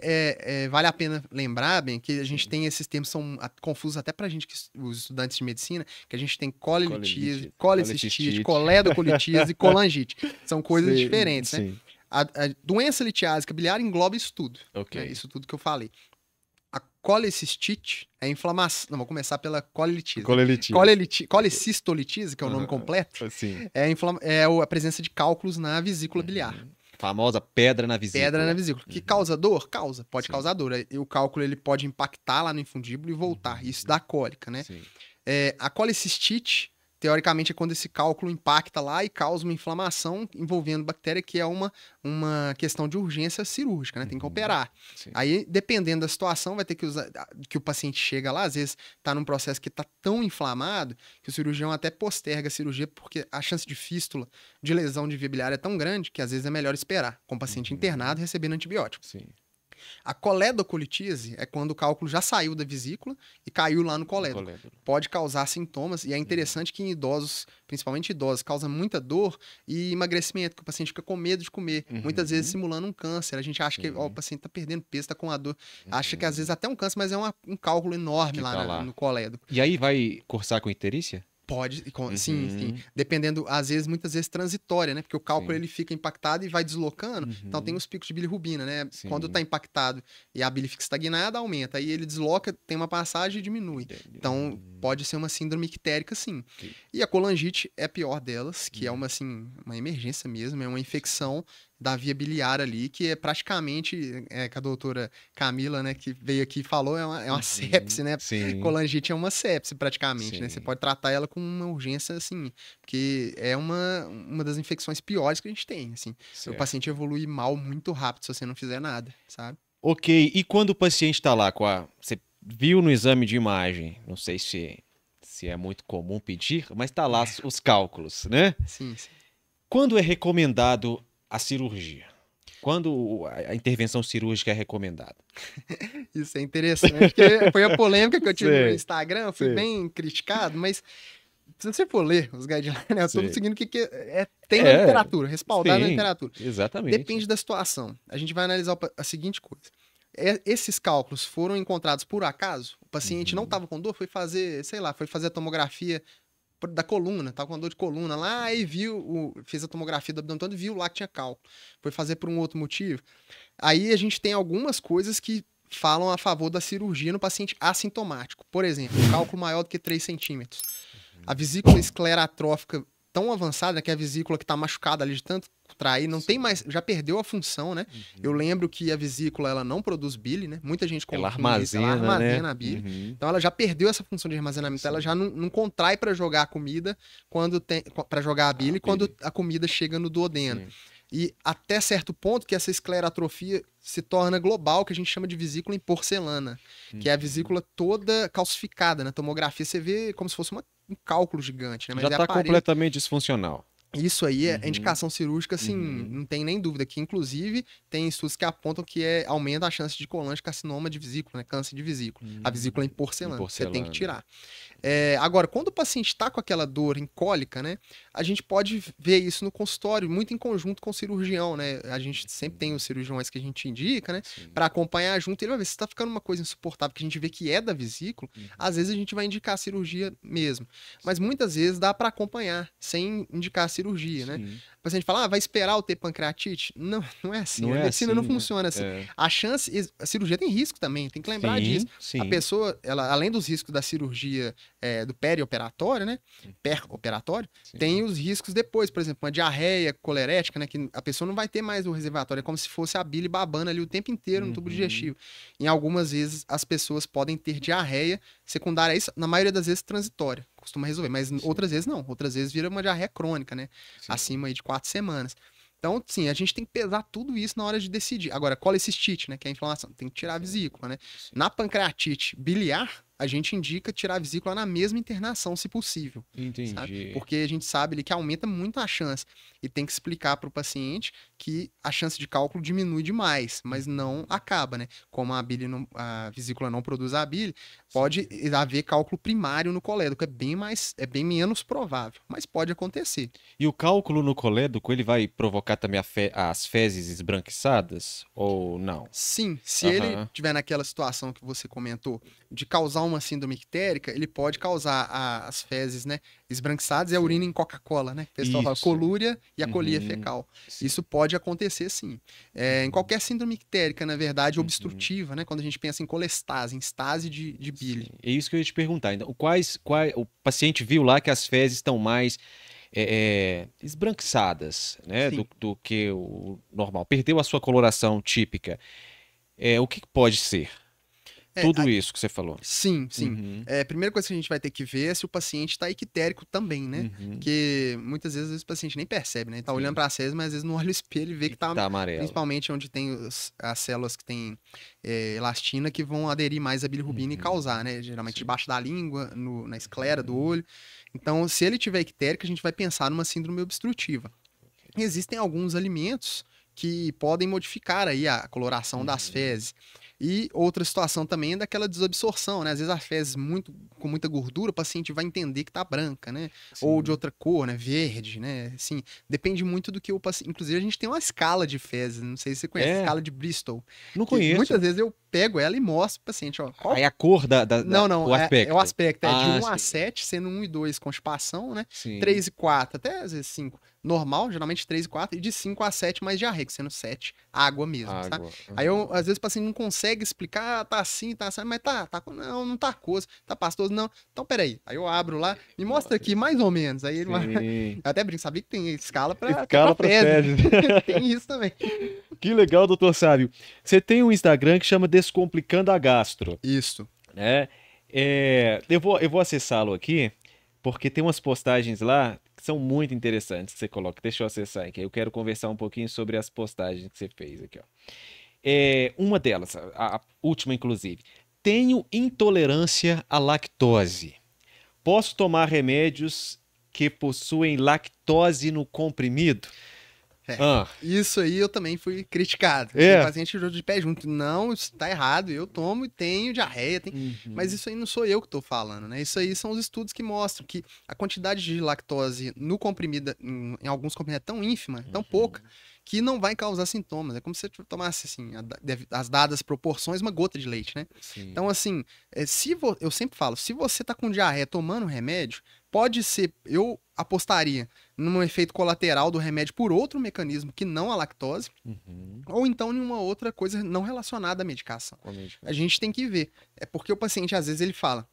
vale a pena lembrar, bem, que a gente tem esses termos, são confusos até pra gente, os estudantes de medicina, que a gente tem colelitíase, colecistite, coledocolitíase e colangite. São coisas diferentes, né? A doença litiásica biliar engloba isso tudo. Né? Isso tudo que eu falei. A colecistite é inflamação. Não, vou começar pela colelitíase. Colecistolitíase, que é o nome completo, é a presença de cálculos na vesícula biliar. Famosa pedra na vesícula. Pedra na vesícula. Que causa dor? Pode causar dor. E o cálculo ele pode impactar lá no infundíbulo e voltar. Isso dá cólica, né? A colecistite, teoricamente, é quando esse cálculo impacta lá e causa uma inflamação envolvendo bactéria, que é uma questão de urgência cirúrgica, né? Tem que operar. Aí, dependendo da situação, vai ter que usar... Que o paciente chega lá, às vezes tá num processo que tá tão inflamado que o cirurgião até posterga a cirurgia, porque a chance de fístula, de lesão de via biliar é tão grande que às vezes é melhor esperar, com o paciente internado recebendo antibiótico. A coledocolitíase é quando o cálculo já saiu da vesícula e caiu lá no colédoco. Pode causar sintomas e é interessante que em idosos, principalmente idosos, causa muita dor e emagrecimento, que o paciente fica com medo de comer, muitas vezes simulando um câncer. A gente acha que o paciente está perdendo peso, está com a dor, acha que às vezes até um câncer, mas é um cálculo enorme lá no colédoco. E aí vai cursar com icterícia? Pode, sim. Dependendo, muitas vezes transitória, né? Porque o cálculo ele fica impactado e vai deslocando. Então tem os picos de bilirrubina, né? Quando tá impactado e a bile fica estagnada, aumenta. Aí ele desloca, tem uma passagem e diminui. Então pode ser uma síndrome ictérica, sim. E a colangite é a pior delas, que é uma emergência mesmo, é uma infecção da via biliar ali, que é praticamente, que a doutora Camila, né, que veio aqui e falou, é uma sepse, né? Sim. Colangite é uma sepse, praticamente, Sim. né? Você pode tratar ela com uma urgência, assim, porque é uma das infecções piores que a gente tem, assim. O paciente evolui mal muito rápido se você não fizer nada, sabe? Ok, e quando o paciente está lá Você viu no exame de imagem, não sei se é muito comum pedir, mas está lá os cálculos, né? Sim, sim. Quando é recomendado a cirurgia? Quando a intervenção cirúrgica é recomendada? Isso é interessante, porque foi a polêmica que eu tive no Instagram, eu fui sei. bem criticado, mas se você for ler os guidelines, né, eu tô seguindo o que tem na literatura, respaldado na literatura. Exatamente. Depende da situação. A gente vai analisar a seguinte coisa. Esses cálculos foram encontrados por acaso? O paciente não estava com dor, foi fazer, sei lá, foi fazer a tomografia da coluna, tava com dor de coluna lá, e fez a tomografia do abdômen todo e viu lá que tinha cálculo. Foi fazer por um outro motivo. Aí a gente tem algumas coisas que falam a favor da cirurgia no paciente assintomático. Por exemplo, um cálculo maior do que 3 centímetros. A vesícula esclerotrófica tão avançada, né, que é a vesícula que está machucada ali de tanto contrair, não tem mais, já perdeu a função, né? Eu lembro que a vesícula, ela não produz bile, né? Muita gente ela armazena, né? A bile. Então ela já perdeu essa função de armazenamento, ela já não contrai para jogar a comida para jogar a bile quando a comida chega no duodeno. E até certo ponto que essa esclerotrofia se torna global, que a gente chama de vesícula em porcelana, que é a vesícula toda calcificada. Na tomografia você vê como se fosse um cálculo gigante, né? Mas já está completamente disfuncional. Isso aí é indicação cirúrgica, assim, não tem nem dúvida. Que inclusive tem estudos que apontam que aumenta a chance de colangiocarcinoma de vesícula, né? Câncer de vesícula. A vesícula em porcelana, você tem que tirar. Agora, quando o paciente está com aquela dor em cólica, né? A gente pode ver isso no consultório, muito em conjunto com o cirurgião, né? A gente sempre tem os cirurgiões que a gente indica, né? Para acompanhar junto, ele vai ver se está ficando uma coisa insuportável, que a gente vê que é da vesícula, às vezes a gente vai indicar a cirurgia mesmo. Mas muitas vezes dá para acompanhar, sem indicar a cirurgia, né? O paciente fala, vai esperar eu ter pancreatite? Não, não é assim. A medicina não funciona assim. A cirurgia tem risco também, tem que lembrar disso. A pessoa, ela, além dos riscos da cirurgia do perioperatório, né? Operatório, tem os riscos depois, por exemplo, uma diarreia colerética, né? Que a pessoa não vai ter mais o reservatório, é como se fosse a bile babando ali o tempo inteiro no tubo digestivo. Em algumas vezes, as pessoas podem ter diarreia secundária a isso, na maioria das vezes transitória, costuma resolver, mas outras vezes não, outras vezes vira uma diarreia crônica, né? Acima aí de 4 semanas. Então, sim, a gente tem que pesar tudo isso na hora de decidir. Agora, colecistite, né, que é a inflamação, tem que tirar a vesícula, né? Na pancreatite biliar, a gente indica tirar a vesícula na mesma internação, se possível. Entendi. Sabe? Porque a gente sabe ali que aumenta muito a chance. E tem que explicar para o paciente que a chance de cálculo diminui demais, mas não acaba, né? Como a vesícula não produz a bile, pode haver cálculo primário no colédoco. É bem menos provável, mas pode acontecer. E o cálculo no colédoco, ele vai provocar também as fezes esbranquiçadas ou não? Sim, se ele tiver naquela situação que você comentou, de causar uma síndrome ictérica, ele pode causar as fezes, né, esbranquiçadas e a urina em Coca-Cola, né? O pessoal fala colúria e a colia fecal. Isso pode acontecer, sim. Em qualquer síndrome ictérica, na verdade, obstrutiva, né? Quando a gente pensa em colestase, em estase de bile. É isso que eu ia te perguntar. Então, o paciente viu lá que as fezes estão mais esbranquiçadas, né, do que o normal. Perdeu a sua coloração típica. O que pode ser? Tudo isso que você falou. Sim, sim. A primeira coisa que a gente vai ter que ver é se o paciente está ictérico também, né? Porque muitas vezes o paciente nem percebe, né? Tá olhando para as fezes, mas às vezes não olha o espelho e vê que tá amarelo. Principalmente onde tem as células que tem elastina que vão aderir mais à bilirrubina e causar, né? Geralmente debaixo da língua, na esclera do olho. Então, se ele tiver ictérico, a gente vai pensar numa síndrome obstrutiva. Existem alguns alimentos que podem modificar aí a coloração das fezes. E outra situação também é daquela desabsorção, né? Às vezes as fezes com muita gordura, o paciente vai entender que tá branca, né? Ou de outra cor, né? Verde, né? Assim, depende muito do que o paciente... Inclusive, a gente tem uma escala de fezes, não sei se você conhece, a escala de Bristol. Não conheço. Muitas vezes eu pego ela e mostro pro paciente, ó. Aí a cor Não, o aspecto. É o aspecto, de 1 sim. a 7, sendo 1 e 2 constipação, né? Sim. 3 e 4, até às vezes 5, normal, geralmente 3 e 4, e de 5 a 7 mais diarreia, sendo 7 água mesmo, sabe? Aí às vezes o paciente não consegue explicar, tá assim, mas não tá coisa, tá pastoso, não. Então, peraí. Aí eu abro lá, me mostra aqui, mais ou menos. Aí ele eu até brinco, sabia que tem escala pra fezes. Tem isso também. Que legal, doutor Sábio. Você tem um Instagram que chama Descomplicando a Gastro. Isso. Né? Eu vou acessá-lo aqui, porque tem umas postagens lá que são muito interessantes que você coloca. Deixa eu acessar aqui. Eu quero conversar um pouquinho sobre as postagens que você fez aqui, ó. Uma delas, a última inclusive. Tenho intolerância à lactose. Posso tomar remédios que possuem lactose no comprimido? Isso aí eu também fui criticado. O paciente jogou de pé junto. Não, isso tá errado. Eu tomo e tenho diarreia. Mas isso aí não sou eu que tô falando, né? Isso aí são os estudos que mostram que a quantidade de lactose no comprimido, em alguns comprimidos, é tão ínfima, tão pouca, que não vai causar sintomas. É como se você tomasse, assim, as dadas proporções, uma gota de leite, né? Sim. Então, assim, eu sempre falo, se você tá com diarreia tomando remédio, pode ser, eu apostaria num efeito colateral do remédio por outro mecanismo que não a lactose, ou então em uma outra coisa não relacionada à medicação. A gente tem que ver. É porque o paciente, às vezes, ele fala,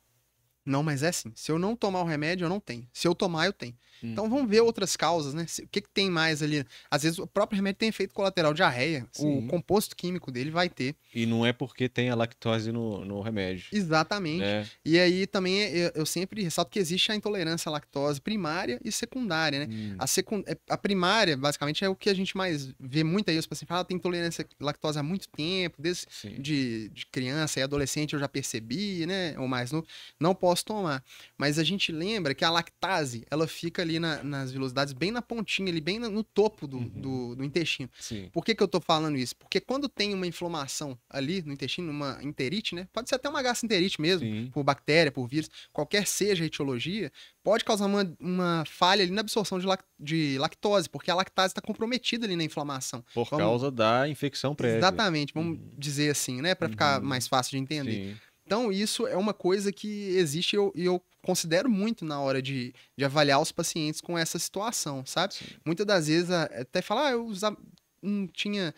não, mas é assim, se eu não tomar o remédio, eu não tenho. Se eu tomar, eu tenho. Então vamos ver outras causas, né? O que tem mais ali? Às vezes o próprio remédio tem efeito colateral, diarreia. Sim. O composto químico dele vai ter. E não é porque tem a lactose no remédio. Exatamente. Né? E aí também eu sempre ressalto que existe a intolerância à lactose primária e secundária, né? A primária, basicamente, é o que a gente mais vê muito aí. Os pacientes falam, tem intolerância à lactose há muito tempo, desde de criança e adolescente eu já percebi, né? Ou mais novo. Não posso tomar. Mas a gente lembra que a lactase, ela fica ali nas velocidades, bem na pontinha, ali, bem no topo do intestino. Sim. Por que eu tô falando isso? Porque quando tem uma inflamação ali no intestino, uma enterite, né? Pode ser até uma gastroenterite mesmo, por bactéria, por vírus, qualquer seja a etiologia, pode causar uma falha ali na absorção de lactose, porque a lactase está comprometida ali na inflamação. Por causa da infecção prévia. Exatamente, vamos dizer assim, né? Para ficar mais fácil de entender. Sim. Então, isso é uma coisa que existe e eu considero muito na hora de avaliar os pacientes com essa situação, sabe? Sim. Muitas das vezes até falar, eu não tinha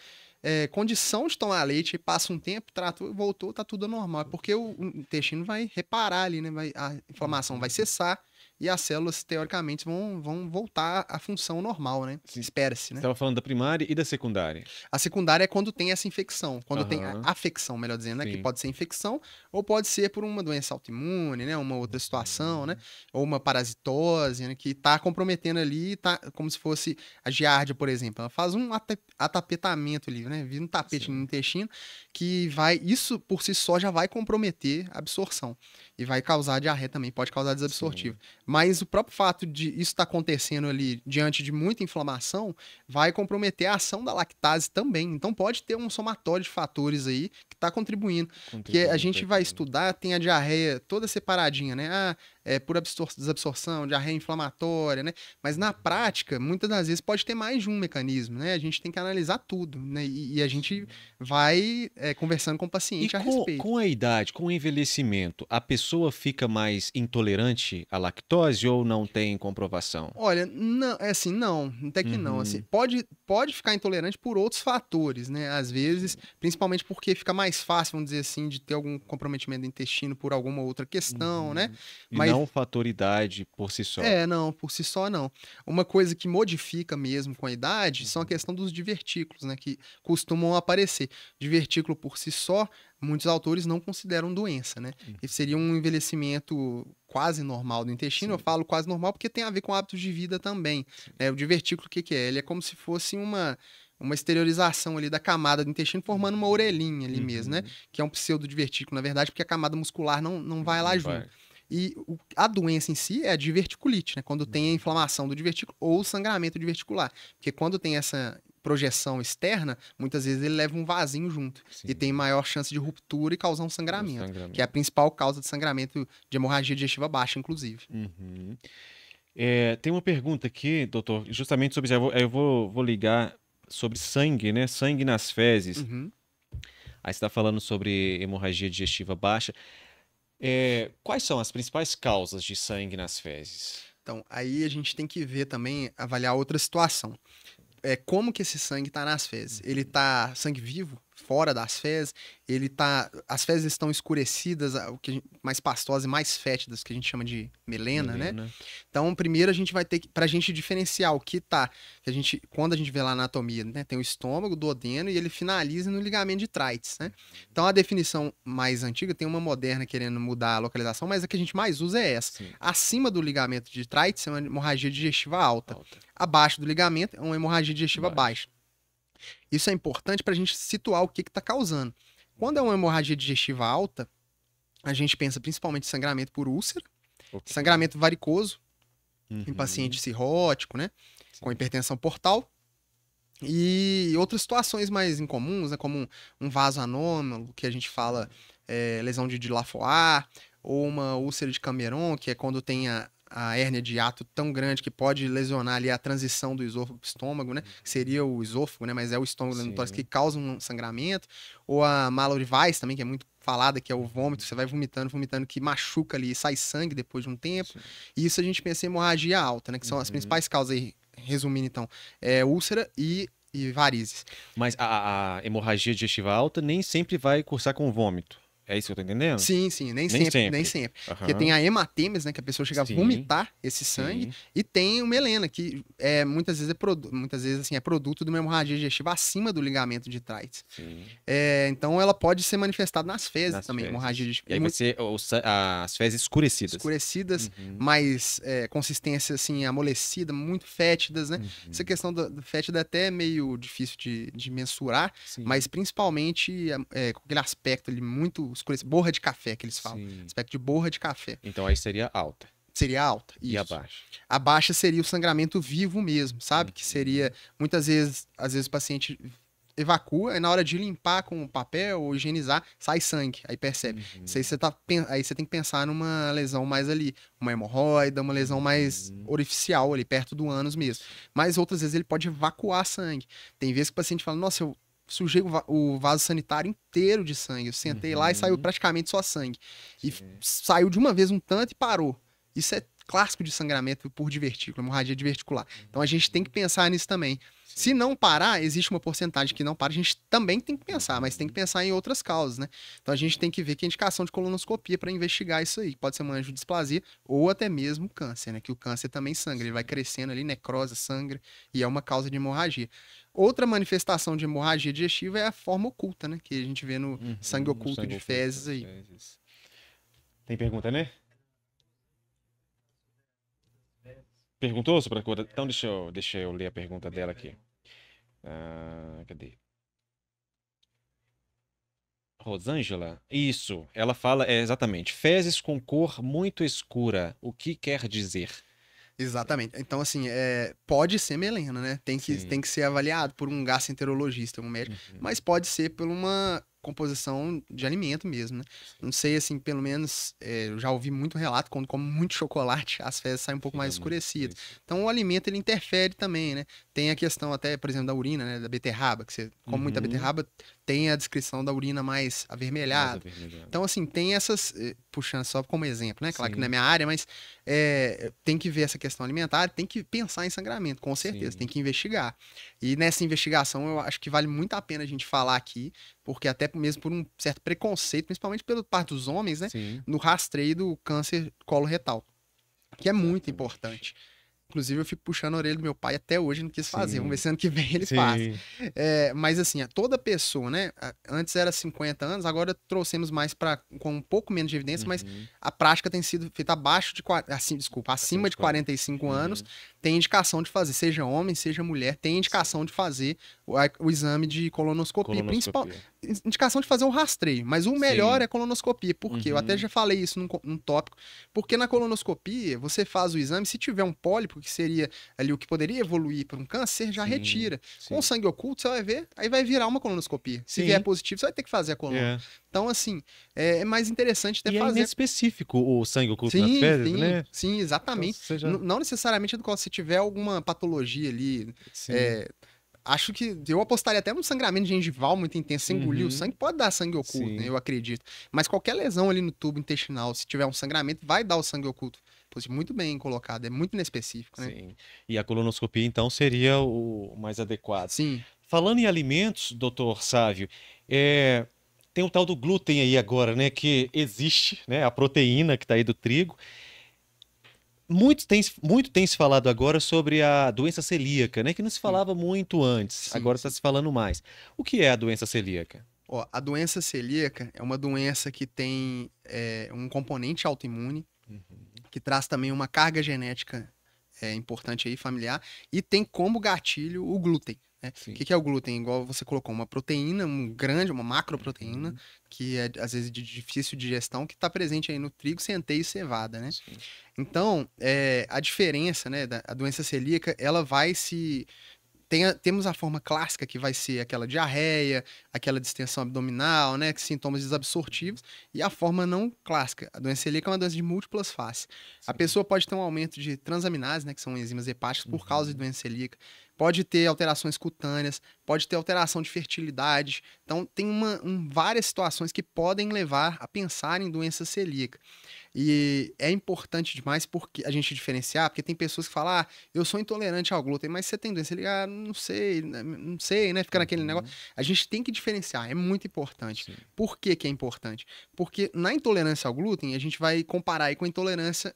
condição de tomar leite, e passa um tempo, tratou, voltou, tá tudo normal. É porque o intestino vai reparar ali, né? A inflamação vai cessar e as células, teoricamente, vão voltar à função normal, né? Espera-se, né? Você estava falando da primária e da secundária. A secundária é quando tem essa infecção, quando tem a afecção, melhor dizendo, né? Que pode ser infecção ou pode ser por uma doença autoimune, né? Uma outra situação, né? Ou uma parasitose, né? Que tá comprometendo ali, tá como se fosse a giardia, por exemplo. Ela faz um atapetamento ali, né? Vira um tapete no intestino que isso por si só já vai comprometer a absorção. E vai causar diarreia também, pode causar desabsortivo. Mas o próprio fato de isso estar acontecendo ali diante de muita inflamação vai comprometer a ação da lactase também. Então pode ter um somatório de fatores aí que está contribuindo. Porque a gente vai estudar, tem a diarreia toda separadinha, né? Por desabsorção, diarreia inflamatória, né? Mas na prática, muitas das vezes pode ter mais de um mecanismo, né? A gente tem que analisar tudo, né? E a gente vai conversando com o paciente a respeito. Com a idade, com o envelhecimento, a pessoa fica mais intolerante à lactose ou não tem comprovação? Olha, não, não, até que não. Assim, pode ficar intolerante por outros fatores, né? Às vezes, principalmente porque fica mais fácil, vamos dizer assim, de ter algum comprometimento do intestino por alguma outra questão, né? Mas não fator idade por si só. Não, por si só não. Uma coisa que modifica mesmo com a idade são a questão dos divertículos, né? Que costumam aparecer. Divertículo por si só, muitos autores não consideram doença, né? Esse seria um envelhecimento quase normal do intestino. Eu falo quase normal porque tem a ver com hábitos de vida também. O divertículo, o que é? Ele é como se fosse uma exteriorização ali da camada do intestino, formando uma orelhinha ali mesmo, né? Que é um pseudodivertículo, na verdade, porque a camada muscular não vai lá junto. E a doença em si é a diverticulite, né? Quando tem a inflamação do divertículo ou o sangramento diverticular. Porque quando tem essa projeção externa, muitas vezes ele leva um vasinho junto. E tem maior chance de ruptura e causar um sangramento. Que é a principal causa de sangramento de hemorragia digestiva baixa, inclusive. Tem uma pergunta aqui, doutor, justamente sobre isso. Eu vou ligar sobre sangue, né? Sangue nas fezes. Aí você está falando sobre hemorragia digestiva baixa. Quais são as principais causas de sangue nas fezes? Então, aí a gente tem que ver também, avaliar outra situação. Como que esse sangue está nas fezes? Ele está sangue vivo, fora das fezes? As fezes estão escurecidas, o que mais pastosas e mais fétidas, que a gente chama de melena, né? Então, primeiro a gente vai ter que, pra gente diferenciar o que tá, quando a gente vê lá na anatomia, né, tem o estômago, o duodeno e ele finaliza no ligamento de Treitz, né? Então, a definição mais antiga, tem uma moderna querendo mudar a localização, mas a que a gente mais usa é essa. Sim. Acima do ligamento de Treitz é uma hemorragia digestiva alta. Abaixo do ligamento é uma hemorragia digestiva baixa. Isso é importante para a gente situar o que está causando. Quando é uma hemorragia digestiva alta, a gente pensa principalmente em sangramento por úlcera, sangramento varicoso, em paciente cirrótico, né? Com hipertensão portal. E outras situações mais incomuns, né? Como um vaso anômalo, que a gente fala lesão de Lafoire, ou uma úlcera de Cameron, que é quando tem a hérnia de hiato tão grande que pode lesionar ali a transição do esôfago para o estômago, né? Que seria o esôfago, né? Mas é o estômago do tórax que causa um sangramento. Ou a Mallory Weiss também, que é muito falada, que é o vômito, você vai vomitando, que machuca ali e sai sangue depois de um tempo. Sim. E isso a gente pensa em hemorragia alta, né? Que são as principais causas aí, resumindo então, úlcera e varizes. Mas a hemorragia digestiva alta nem sempre vai cursar com vômito. É isso que eu tô entendendo? Sim, nem sempre. Porque tem a hematêmese, né? Que a pessoa chega a vomitar esse sangue. E tem o melena, que muitas vezes é produto de uma hemorragia digestiva acima do ligamento de Treitz. Então ela pode ser manifestada nas fezes também, hemorragia digestiva. E aí vai ser as fezes escurecidas. Escurecidas, mais consistência assim, amolecida, muito fétidas, né? Essa questão do fétida é até meio difícil de mensurar, mas principalmente com aquele aspecto ali muito borra de café que eles falam. Aspecto de borra de café. Então aí seria alta. Seria alta. E a baixa? A baixa seria o sangramento vivo mesmo, sabe? Que seria, muitas vezes, às vezes o paciente evacua e na hora de limpar com o papel ou higienizar, sai sangue. Aí percebe. Isso aí você tem que pensar numa lesão mais ali, uma hemorroida, uma lesão mais orificial ali, perto do ânus mesmo. Mas outras vezes ele pode evacuar sangue. Tem vezes que o paciente fala, nossa, eu sujei o vaso sanitário inteiro de sangue. Eu sentei lá e saiu praticamente só sangue. E saiu de uma vez um tanto e parou. Isso é clássico de sangramento por divertículo, hemorragia diverticular. Então a gente tem que pensar nisso também. Se não parar, existe uma porcentagem que não para, a gente também tem que pensar, mas tem que pensar em outras causas, né? Então a gente tem que ver que a indicação de colonoscopia para investigar isso aí. Pode ser uma angiodisplasia ou até mesmo câncer, né? Que o câncer também sangra, ele vai crescendo ali, necrose, sangra, e é uma causa de hemorragia. Outra manifestação de hemorragia digestiva é a forma oculta, né? Que a gente vê no sangue oculto de fezes aí. Tem pergunta, né? Perguntou sobre a coisa? Então deixa eu ler a pergunta dela aqui. Cadê? Rosângela? Isso. Ela fala, exatamente. Fezes com cor muito escura. O que quer dizer? Exatamente. Então, assim, pode ser melena, né? Tem que ser avaliado por um gastroenterologista, um médico, mas pode ser por uma composição de alimento mesmo, né? Não sei, assim, pelo menos, eu já ouvi muito relato, quando como muito chocolate, as fezes saem um pouco mais escurecidas. Então, o alimento, ele interfere também, né? Tem a questão até, por exemplo, da urina, né? Da beterraba, que você come muita beterraba, tem a descrição da urina mais avermelhada. Então, assim, tem essas, puxando só como exemplo, né? Claro que não é minha área, mas tem que ver essa questão alimentar, tem que pensar em sangramento, com certeza, tem que investigar. E nessa investigação, eu acho que vale muito a pena a gente falar aqui, porque até mesmo por um certo preconceito, principalmente pela parte dos homens, né? No rastreio do câncer coloretal, que é muito importante. Inclusive, eu fico puxando a orelha do meu pai até hoje, não quis fazer. Vamos ver se ano que vem ele faz. Mas assim, toda pessoa, né? Antes era 50 anos, agora trouxemos mais com um pouco menos de evidência, mas a prática tem sido feita acima de 45 anos, tem indicação de fazer, seja homem, seja mulher, tem indicação de fazer o exame de colonoscopia. Indicação de fazer um rastreio, mas o melhor é colonoscopia. Por quê? Eu até já falei isso num tópico. Porque na colonoscopia, você faz o exame, se tiver um pólipo, que seria ali o que poderia evoluir para um câncer, já retira. Com sangue oculto, você vai ver, aí vai virar uma colonoscopia. Se vier positivo, você vai ter que fazer a coluna. Então, assim, é mais interessante até fazer. É inespecífico o sangue oculto nas fezes, né? Sim, exatamente. Então, não necessariamente é do qual se tiver alguma patologia ali, acho que eu apostaria até num sangramento gengival muito intenso, se engolir o sangue, pode dar sangue oculto, né? Eu acredito. Mas qualquer lesão ali no tubo intestinal, se tiver um sangramento, vai dar o sangue oculto. Muito bem colocado, é muito inespecífico, né? Sim. E a colonoscopia, então, seria o mais adequado. Sim. Falando em alimentos, doutor Sávio, tem o tal do glúten aí agora, né? Que existe, né? A proteína que está aí do trigo. Muito tem se falado agora sobre a doença celíaca, né? Que não se falava muito antes, Sim, agora está se falando mais. O que é a doença celíaca? Ó, a doença celíaca é uma doença que tem um componente autoimune, que traz também uma carga genética importante aí, familiar, e tem como gatilho o glúten. Né? O que é o glúten? Igual você colocou, uma proteína, uma macroproteína, que é às vezes de difícil digestão, que está presente aí no trigo, centeio e cevada, né? Sim. Então, a diferença, né, da doença celíaca, ela vai se... Temos a forma clássica, que vai ser aquela diarreia, aquela distensão abdominal, né, sintomas desabsortivos, e a forma não clássica. A doença celíaca é uma doença de múltiplas faces. Sim. A pessoa pode ter um aumento de transaminases, né, que são enzimas hepáticas, por causa de doença celíaca. Pode ter alterações cutâneas, pode ter alteração de fertilidade. Então, tem várias situações que podem levar a pensar em doença celíaca. E é importante demais porque a gente diferenciar, porque tem pessoas que falam, eu sou intolerante ao glúten, mas você tem doença celíaca? Não sei, né? Fica naquele negócio. A gente tem que diferenciar, é muito importante. Sim. Por que é importante? Porque na intolerância ao glúten, a gente vai comparar aí com a intolerância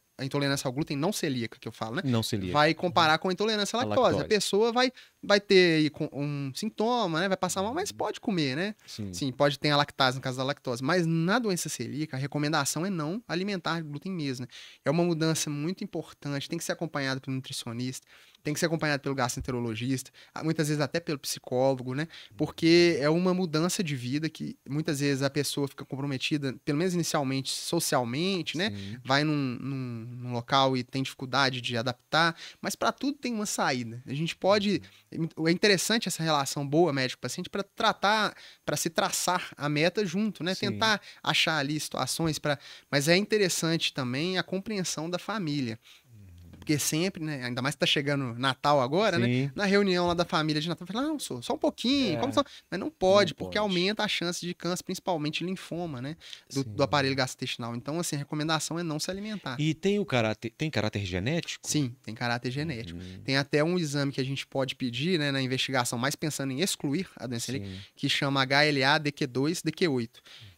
ao glúten não celíaca, que eu falo, né? Não celíaca. Vai comparar com a intolerância à lactose. A pessoa vai ter aí um sintoma, né? Vai passar mal, mas pode comer, né? Sim, pode ter a lactase no caso da lactose. Mas na doença celíaca, a recomendação é não alimentar glúten mesmo. Né? É uma mudança muito importante, tem que ser acompanhado pelo nutricionista, tem que ser acompanhado pelo gastroenterologista, muitas vezes até pelo psicólogo, né? Porque é uma mudança de vida que muitas vezes a pessoa fica comprometida, pelo menos inicialmente, socialmente, né? Sim. Vai num local e tem dificuldade de adaptar, mas para tudo tem uma saída. A gente pode... É interessante essa relação boa médico-paciente para tratar, para se traçar a meta junto, né? Sim. Tentar achar ali situações para... Mas é interessante também a compreensão da família. Porque sempre, né? Ainda mais que tá chegando Natal agora, sim, né? Na reunião lá da família de Natal, fala, não, só um pouquinho, mas não pode, porque aumenta a chance de câncer, principalmente linfoma, né? Do aparelho gastrointestinal. Então, assim, a recomendação é não se alimentar. E tem caráter genético? Sim, tem caráter genético. Tem até um exame que a gente pode pedir, né, na investigação, mais pensando em excluir a doença ali, que chama HLA-DQ2, DQ8.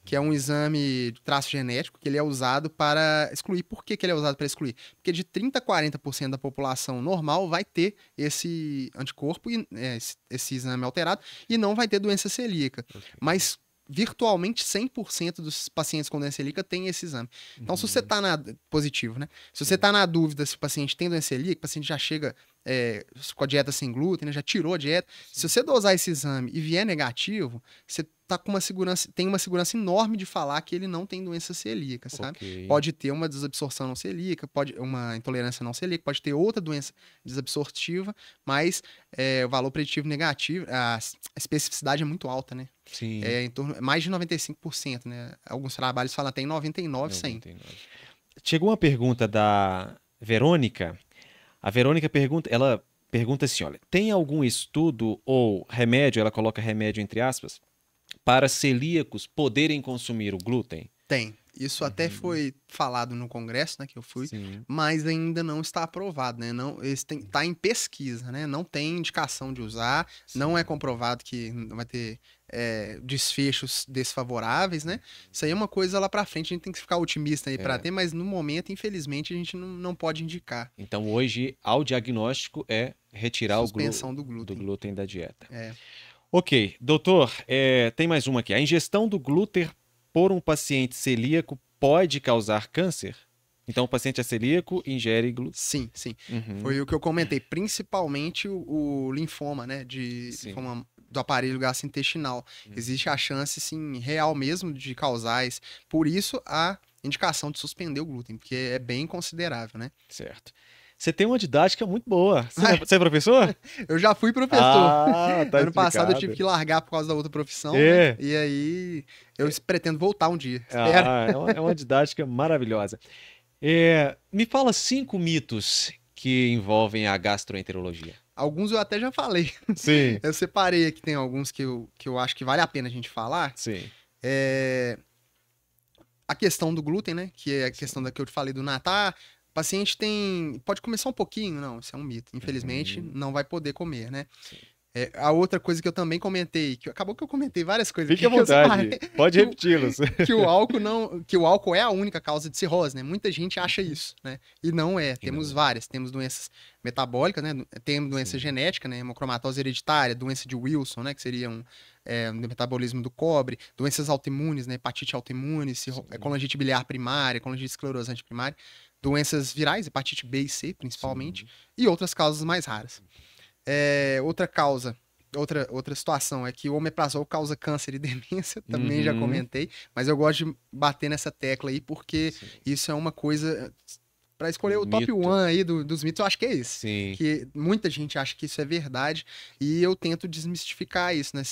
Que é um exame de traço genético que ele é usado para excluir. Por que ele é usado para excluir? Porque de 30% a 40% da população normal vai ter esse anticorpo, esse exame alterado, e não vai ter doença celíaca. Okay. Mas virtualmente 100% dos pacientes com doença celíaca tem esse exame. Então, se você está positivo, né? Se você está na dúvida se o paciente tem doença celíaca, o paciente já chega com a dieta sem glúten, né? Já tirou a dieta. Se você dosar esse exame e vier negativo, você tá com tem uma segurança enorme de falar que ele não tem doença celíaca, sabe? Okay. Pode ter uma desabsorção não celíaca, uma intolerância não celíaca, pode ter outra doença desabsortiva, mas o valor preditivo negativo, a especificidade é muito alta, né? Sim. Em torno mais de 95%, né? Alguns trabalhos falam até em 99%, 100%. Chegou uma pergunta da Verônica. A Verônica pergunta assim, olha, tem algum estudo ou remédio, ela coloca remédio entre aspas, para celíacos poderem consumir o glúten? Tem. Isso até foi falado no congresso, né, que eu fui, mas ainda não está aprovado, né? Está em pesquisa, né? Não tem indicação de usar, não é comprovado que vai ter desfechos desfavoráveis, né? Isso aí é uma coisa lá para frente, a gente tem que ficar otimista aí para ter, mas no momento, infelizmente, a gente não pode indicar. Então, hoje, ao diagnóstico é retirar suspensão do glúten da dieta. É. Ok, doutor, tem mais uma aqui. A ingestão do glúten por um paciente celíaco pode causar câncer? Então, o paciente é celíaco e ingere glúten? Sim. Foi o que eu comentei. Principalmente o linfoma, né? Linfoma do aparelho gastrointestinal. Existe a chance, sim, real mesmo de causar isso. Por isso, a indicação de suspender o glúten, porque é bem considerável, né? Certo. Você tem uma didática muito boa. Você é professor? Eu já fui professor. Tá ano passado eu tive que largar por causa da outra profissão. Né? E aí eu pretendo voltar um dia. É uma didática maravilhosa. Me fala 5 mitos que envolvem a gastroenterologia. Alguns eu até já falei. Sim. Eu separei aqui, tem alguns que eu acho que vale a pena a gente falar. Sim. A questão do glúten, né? Que é a questão da que eu te falei do natar. O paciente pode começar um pouquinho, não, isso é um mito. Infelizmente, não vai poder comer, né? Sim. A outra coisa que eu também comentei, acabou que eu comentei várias coisas. Fique à vontade, pode repeti-los. Que o álcool é a única causa de cirrose, né? Muita gente acha isso, né? E não é. Temos várias. Temos doenças metabólicas, né? Temos doença genética, né? Hemocromatose hereditária, doença de Wilson, né? Que seria um metabolismo do cobre, doenças autoimunes, né? Hepatite autoimune, colangite biliar primária, colangite esclerosante primária, doenças virais, hepatite B e C, principalmente, e outras causas mais raras. Outra situação é que o omeprazol causa câncer e demência, também já comentei, mas eu gosto de bater nessa tecla aí porque isso é uma coisa. Para escolher o top 1 aí dos mitos, eu acho que é esse. Sim. Que muita gente acha que isso é verdade e eu tento desmistificar isso, né?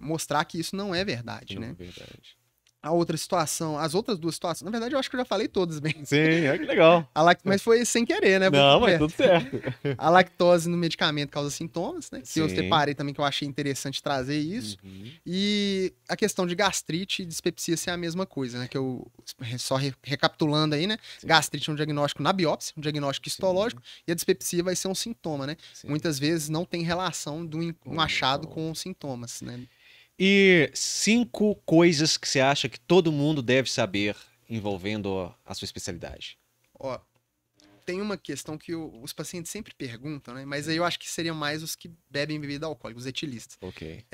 Mostrar que isso não é verdade, né? É verdade. A outra situação, as outras duas situações, na verdade eu acho que eu já falei todas bem. Sim, que legal. Mas foi sem querer, né? Não, mas tudo certo. A lactose no medicamento causa sintomas, né? Que eu separei também, que eu achei interessante trazer isso. E a questão de gastrite e dispepsia ser a mesma coisa, né? Que eu, só recapitulando aí, né? Sim. Gastrite é um diagnóstico na biópsia, um diagnóstico histológico, e a dispepsia vai ser um sintoma, né? Sim. Muitas vezes não tem relação do um achado com os sintomas, né? E 5 coisas que você acha que todo mundo deve saber envolvendo a sua especialidade? Ó, tem uma questão que os pacientes sempre perguntam, né? Mas aí eu acho que seriam mais os que bebem bebida alcoólica, os etilistas. Ok.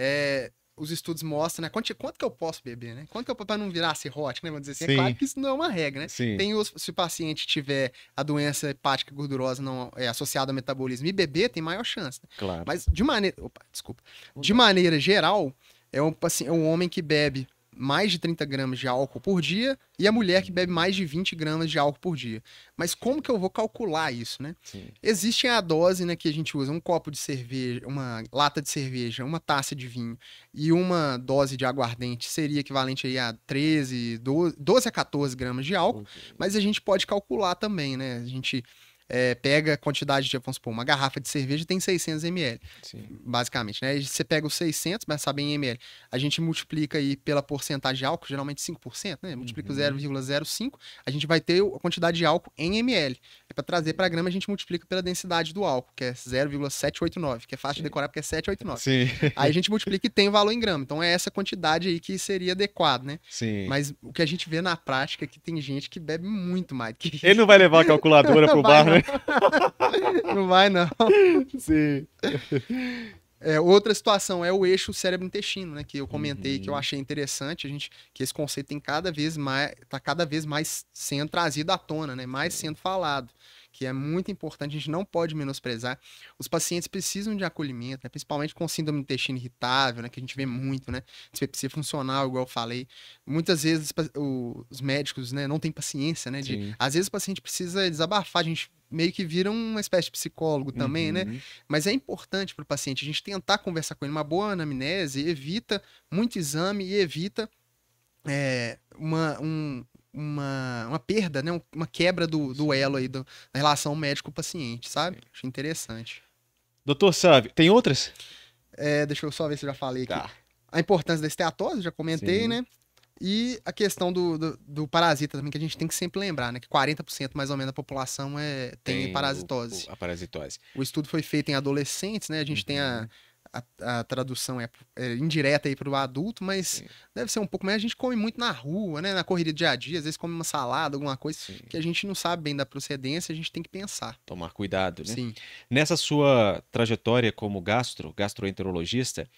Os estudos mostram, né? Quanto que eu posso beber, né? Quanto que eu para não virar cirrótico, né? Vamos dizer assim. Sim. É claro que isso não é uma regra, né? Sim. Se o paciente tiver a doença hepática gordurosa não associada ao metabolismo e beber, tem maior chance. Né? Claro. Mas de maneira geral, é um homem que bebe mais de 30 gramas de álcool por dia e a mulher que bebe mais de 20 gramas de álcool por dia. Mas como que eu vou calcular isso, né? Sim. Existe a dose, né, que a gente usa, um copo de cerveja, uma lata de cerveja, uma taça de vinho e uma dose de aguardente seria equivalente aí a 12 a 14 gramas de álcool, mas a gente pode calcular também, né? A gente pega a quantidade de, vamos supor, uma garrafa de cerveja tem 600 ml, Sim. basicamente, né? Você pega os 600, mas sabe em ml, a gente multiplica aí pela porcentagem de álcool, geralmente 5%, né? Multiplica 0,05, a gente vai ter a quantidade de álcool em ml. Para trazer para grama, a gente multiplica pela densidade do álcool, que é 0,789, que é fácil Sim. de decorar porque é 789. Sim. Aí a gente multiplica e tem o valor em grama. Então é essa quantidade aí que seria adequado, né? Sim. Mas o que a gente vê na prática é que tem gente que bebe muito mais que isso. Ele não vai levar a calculadora pro bar, né? Não vai, não. Sim. Outra situação é o eixo cérebro-intestino, né? Que eu comentei que eu achei interessante, que esse conceito tem tá cada vez mais sendo trazido à tona, né? Mais sendo falado, que é muito importante, a gente não pode menosprezar. Os pacientes precisam de acolhimento, né? Principalmente com síndrome do intestino irritável, né? Que a gente vê muito, né? Dispepsia funcional, igual eu falei. Muitas vezes os médicos, né, não têm paciência, né? Às vezes o paciente precisa desabafar, a gente meio que vira uma espécie de psicólogo também, né? Mas é importante para o paciente a gente tentar conversar com ele. Uma boa anamnese evita muito exame e evita uma perda, né? Uma quebra do elo aí da relação médico-paciente, sabe? Sim. Acho interessante. Doutor Sávio, tem outras? Deixa eu só ver se eu já falei aqui. Tá. A importância da esteatose, já comentei, Sim. né? E a questão do parasita também, que a gente tem que sempre lembrar, né? Que 40% mais ou menos da população tem parasitose. A parasitose. O estudo foi feito em adolescentes, né? A gente tem a tradução indireta aí para o adulto, mas Sim. deve ser um pouco mais. A gente come muito na rua, né? Na correria do dia a dia, às vezes come uma salada, alguma coisa Sim. que a gente não sabe bem da procedência, a gente tem que pensar. Tomar cuidado, né? Sim. Nessa sua trajetória como gastroenterologista,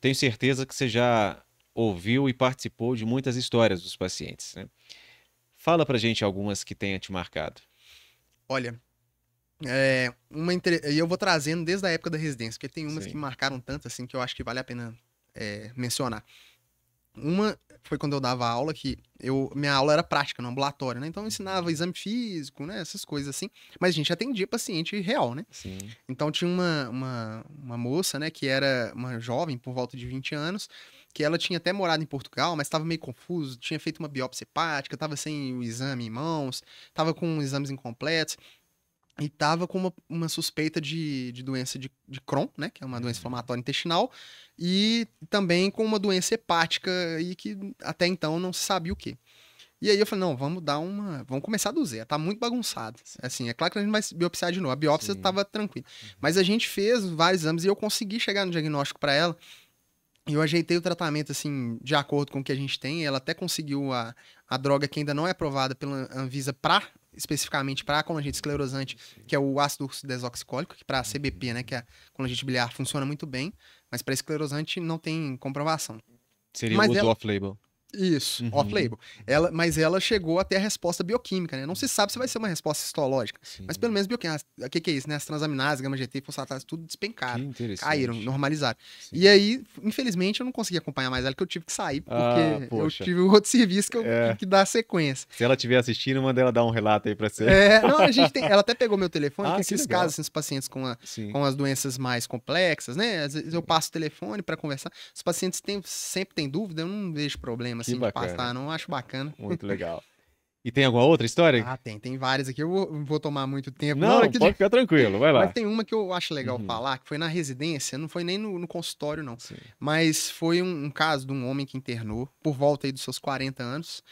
tenho certeza que você já ouviu e participou de muitas histórias dos pacientes, né? Fala pra gente algumas que tenha te marcado. Olha, e eu vou trazendo desde a época da residência, porque tem umas Sim. que marcaram tanto assim que eu acho que vale a pena mencionar. Uma foi quando eu dava aula, que minha aula era prática no ambulatório, né? Então eu ensinava exame físico, né? Essas coisas assim. Mas a gente atendia paciente real, né? Sim. Então tinha uma moça, né? Que era uma jovem, por volta de 20 anos, que ela tinha até morado em Portugal, mas estava meio confuso, tinha feito uma biópsia hepática, estava sem o exame em mãos, estava com exames incompletos. e tava com uma suspeita de doença de Crohn, né? Que é uma doença inflamatória intestinal, e também com uma doença hepática e que até então não se sabia o quê. E aí eu falei, não, vamos começar do zero, tá muito bagunçado. Assim, é claro que a gente vai biopsiar de novo, a biópsia tava tranquila. Mas a gente fez vários exames e eu consegui chegar no diagnóstico para ela. E eu ajeitei o tratamento, assim, de acordo com o que a gente tem. Ela até conseguiu a droga que ainda não é aprovada pela Anvisa especificamente para colangite esclerosante, que é o ácido desoxicólico, que para CBP, né, que é a colangite biliar, funciona muito bem, mas para esclerosante não tem comprovação. Seria o uso off-label. Isso, off-label. Mas ela chegou até a resposta bioquímica, né? Não se sabe se vai ser uma resposta histológica, mas pelo menos bioquímica. O que é isso, né? As transaminases, gama-GT, fosfatase, tudo despencaram, caíram, normalizaram. Sim. E aí, infelizmente, eu não consegui acompanhar mais ela, que eu tive que sair, porque eu tive outro serviço que dá sequência. Se ela estiver assistindo, manda ela dar um relato aí pra você. Não, ela até pegou meu telefone, que esses casos, assim, os pacientes com as doenças mais complexas, né? Às vezes eu passo o telefone pra conversar. Os pacientes sempre têm dúvida, eu não vejo problema. Assim, de passar, não acho bacana. Muito legal. E tem alguma outra história? Tem várias aqui. Eu vou tomar muito tempo. Não, pode ficar tranquilo, vai lá. Mas tem uma que eu acho legal falar, que foi na residência, não foi nem no consultório, não. Sim. Mas foi um caso de um homem que internou, por volta aí dos seus 40 anos,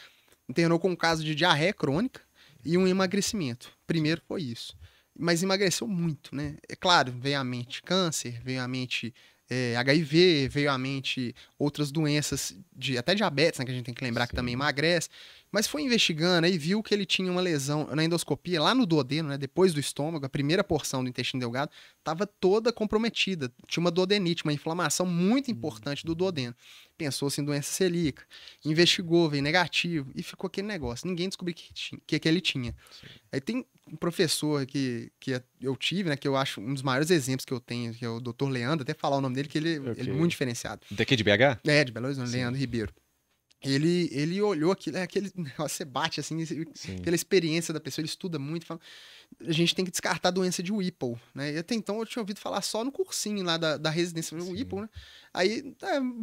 internou com um caso de diarreia crônica e um emagrecimento. Primeiro foi isso. Mas emagreceu muito, né? É claro, veio à mente câncer, veio à mente HIV, veio à mente outras doenças, até diabetes, né, que a gente tem que lembrar que também emagrece, mas foi investigando e viu que ele tinha uma lesão na endoscopia, lá no duodeno, né, depois do estômago, a primeira porção do intestino delgado, estava toda comprometida, tinha uma duodenite, uma inflamação muito importante do duodeno. Pensou-se em doença celíaca, investigou, veio negativo, e ficou aquele negócio, ninguém descobriu que ele tinha. Sim. Aí tem um professor que eu tive, né, que eu acho um dos maiores exemplos que eu tenho, que é o Dr. Leandro, até falar o nome dele, que ele é muito diferenciado. Daqui de BH? De Belo Horizonte, Leandro Ribeiro. Ele olhou aquilo, aquele negócio, você bate assim, pela experiência da pessoa, ele estuda muito, fala, a gente tem que descartar a doença de Whipple, né? E até então eu tinha ouvido falar só no cursinho lá da residência do Whipple, né? Aí,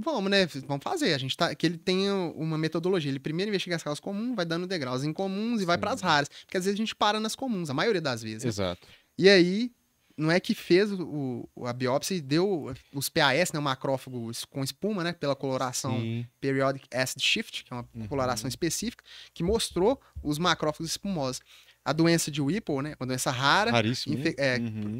vamos, né? Vamos fazer. Que ele tem uma metodologia. Ele primeiro investiga as causas comuns, vai dando degraus incomuns e vai para as raras. Porque às vezes a gente para nas comuns, a maioria das vezes. Exato. Né? E aí, não é que fez a biópsia e deu os PAS, né, o macrófago com espuma, né, pela coloração Periodic Acid Shift, que é uma coloração específica, que mostrou os macrófagos espumosos. A doença de Whipple, né, uma doença rara,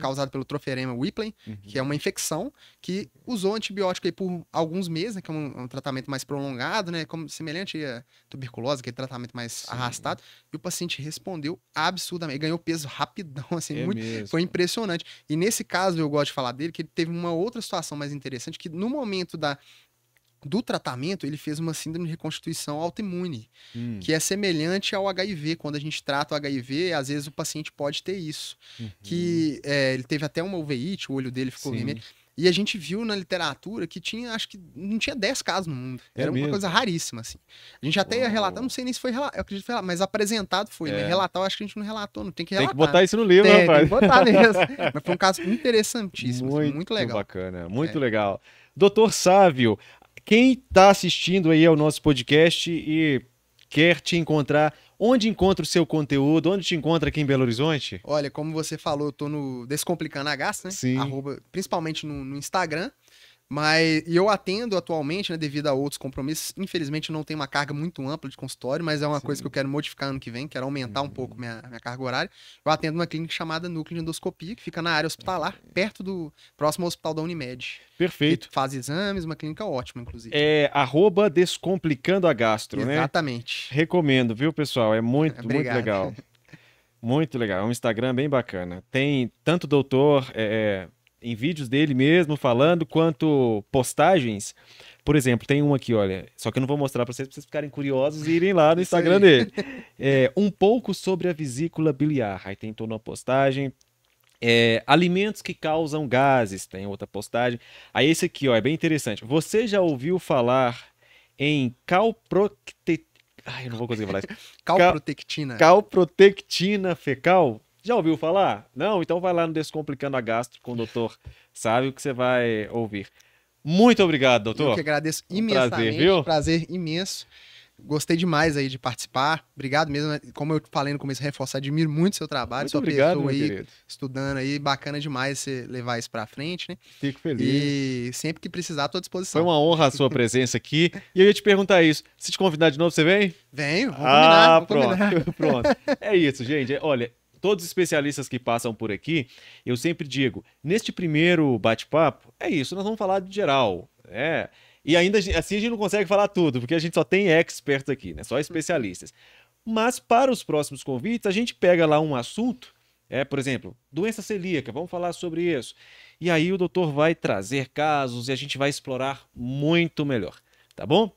causada pelo Trophorema whipplei, que é uma infecção que usou antibiótico aí por alguns meses, né, que é um tratamento mais prolongado, né, como semelhante à tuberculose, que é tratamento mais arrastado, e o paciente respondeu absurdamente, ganhou peso rapidão, assim, foi impressionante. E nesse caso, eu gosto de falar dele, que ele teve uma outra situação mais interessante, que no momento do tratamento, ele fez uma síndrome de reconstituição autoimune, que é semelhante ao HIV. Quando a gente trata o HIV, às vezes o paciente pode ter isso. Que ele teve até uma uveíte, o olho dele ficou vermelho. E a gente viu na literatura que acho que não tinha 10 casos no mundo. Era uma coisa raríssima, assim. A gente até ia relatar, não sei nem se foi relatar, eu acredito que foi, mas apresentado foi, né? Relatar, eu acho que a gente não relatou, não tem que relatar. Tem que botar isso no livro, rapaz. Tem que botar mesmo. Mas foi um caso interessantíssimo, muito legal. Bacana, muito legal. Doutor Sávio, quem está assistindo aí ao nosso podcast e quer te encontrar, onde encontra o seu conteúdo? Onde te encontra aqui em Belo Horizonte? Olha, como você falou, eu tô no Descomplicando a Gastro, né? Sim. Principalmente no Instagram. Mas eu atendo atualmente, né, devido a outros compromissos. Infelizmente, eu não tenho uma carga muito ampla de consultório, mas é uma coisa que eu quero modificar ano que vem, quero aumentar um pouco minha carga horária. Eu atendo uma clínica chamada Núcleo de Endoscopia, que fica na área hospitalar, próximo ao hospital da Unimed. Perfeito. Que faz exames, uma clínica ótima, inclusive. É @Descomplicando a Gastro, né? Exatamente. Recomendo, viu, pessoal? É muito legal. Muito legal. É um Instagram bem bacana. Tem tanto doutor... em vídeos dele mesmo falando, quanto postagens. Por exemplo, tem um aqui, olha, só que eu não vou mostrar para vocês ficarem curiosos e irem lá no Instagram dele. Um pouco sobre a vesícula biliar. Aí tem toda uma postagem. Alimentos que causam gases, tem outra postagem. Aí esse aqui, ó, é bem interessante. Você já ouviu falar em eu não vou conseguir falar isso. Calprotectina. Calprotectina fecal? Já ouviu falar? Não? Então vai lá no Descomplicando a Gastro com o doutor Sávio que você vai ouvir. Muito obrigado, doutor. Eu que agradeço imensamente. Prazer, viu? Prazer imenso. Gostei demais aí de participar. Obrigado mesmo. Como eu falei no começo, reforçar, admiro muito o seu trabalho, Muito sua obrigado, pessoa meu aí, querido. estudando aí. Bacana demais você levar isso pra frente, né? Fico feliz. E sempre que precisar, tô à disposição. Foi uma honra a sua presença aqui. E eu ia te perguntar isso. Se te convidar de novo, você vem? Venho, vamos combinar. Vamos pronto. combinar. Pronto. É isso, gente. Olha, todos os especialistas que passam por aqui, eu sempre digo, neste primeiro bate-papo, é isso, nós vamos falar de geral. E ainda assim a gente não consegue falar tudo, porque a gente só tem experts aqui, né? Só especialistas. Mas para os próximos convites, a gente pega lá um assunto, por exemplo, doença celíaca, vamos falar sobre isso. E aí o doutor vai trazer casos e a gente vai explorar muito melhor, tá bom?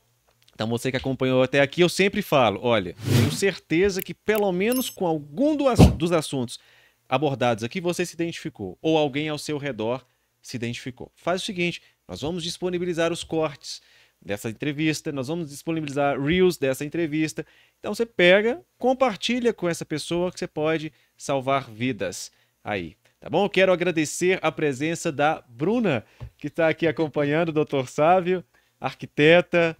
Então você que acompanhou até aqui, eu sempre falo, olha, tenho certeza que pelo menos com algum dos assuntos abordados aqui você se identificou, ou alguém ao seu redor se identificou. Faz o seguinte, nós vamos disponibilizar os cortes dessa entrevista, nós vamos disponibilizar reels dessa entrevista. Então você pega, compartilha com essa pessoa que você pode salvar vidas aí. Tá bom? Eu quero agradecer a presença da Bruna, que está aqui acompanhando o Dr. Sávio, arquiteta.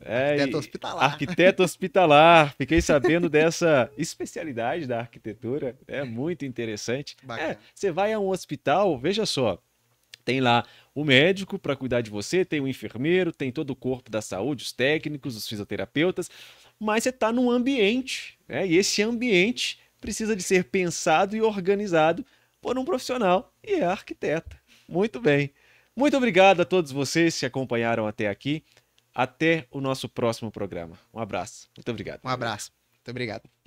Arquiteto hospitalar. Arquiteto hospitalar. Fiquei sabendo dessa especialidade da arquitetura. É muito interessante. Você vai a um hospital, veja só, tem lá o médico para cuidar de você, tem o enfermeiro, tem todo o corpo da saúde, os técnicos, os fisioterapeutas, mas você está num ambiente, e esse ambiente precisa de ser pensado e organizado por um profissional, e é arquiteta. Muito bem. Muito obrigado a todos vocês que acompanharam até aqui. Até o nosso próximo programa. Um abraço. Muito obrigado. Um abraço. Muito obrigado.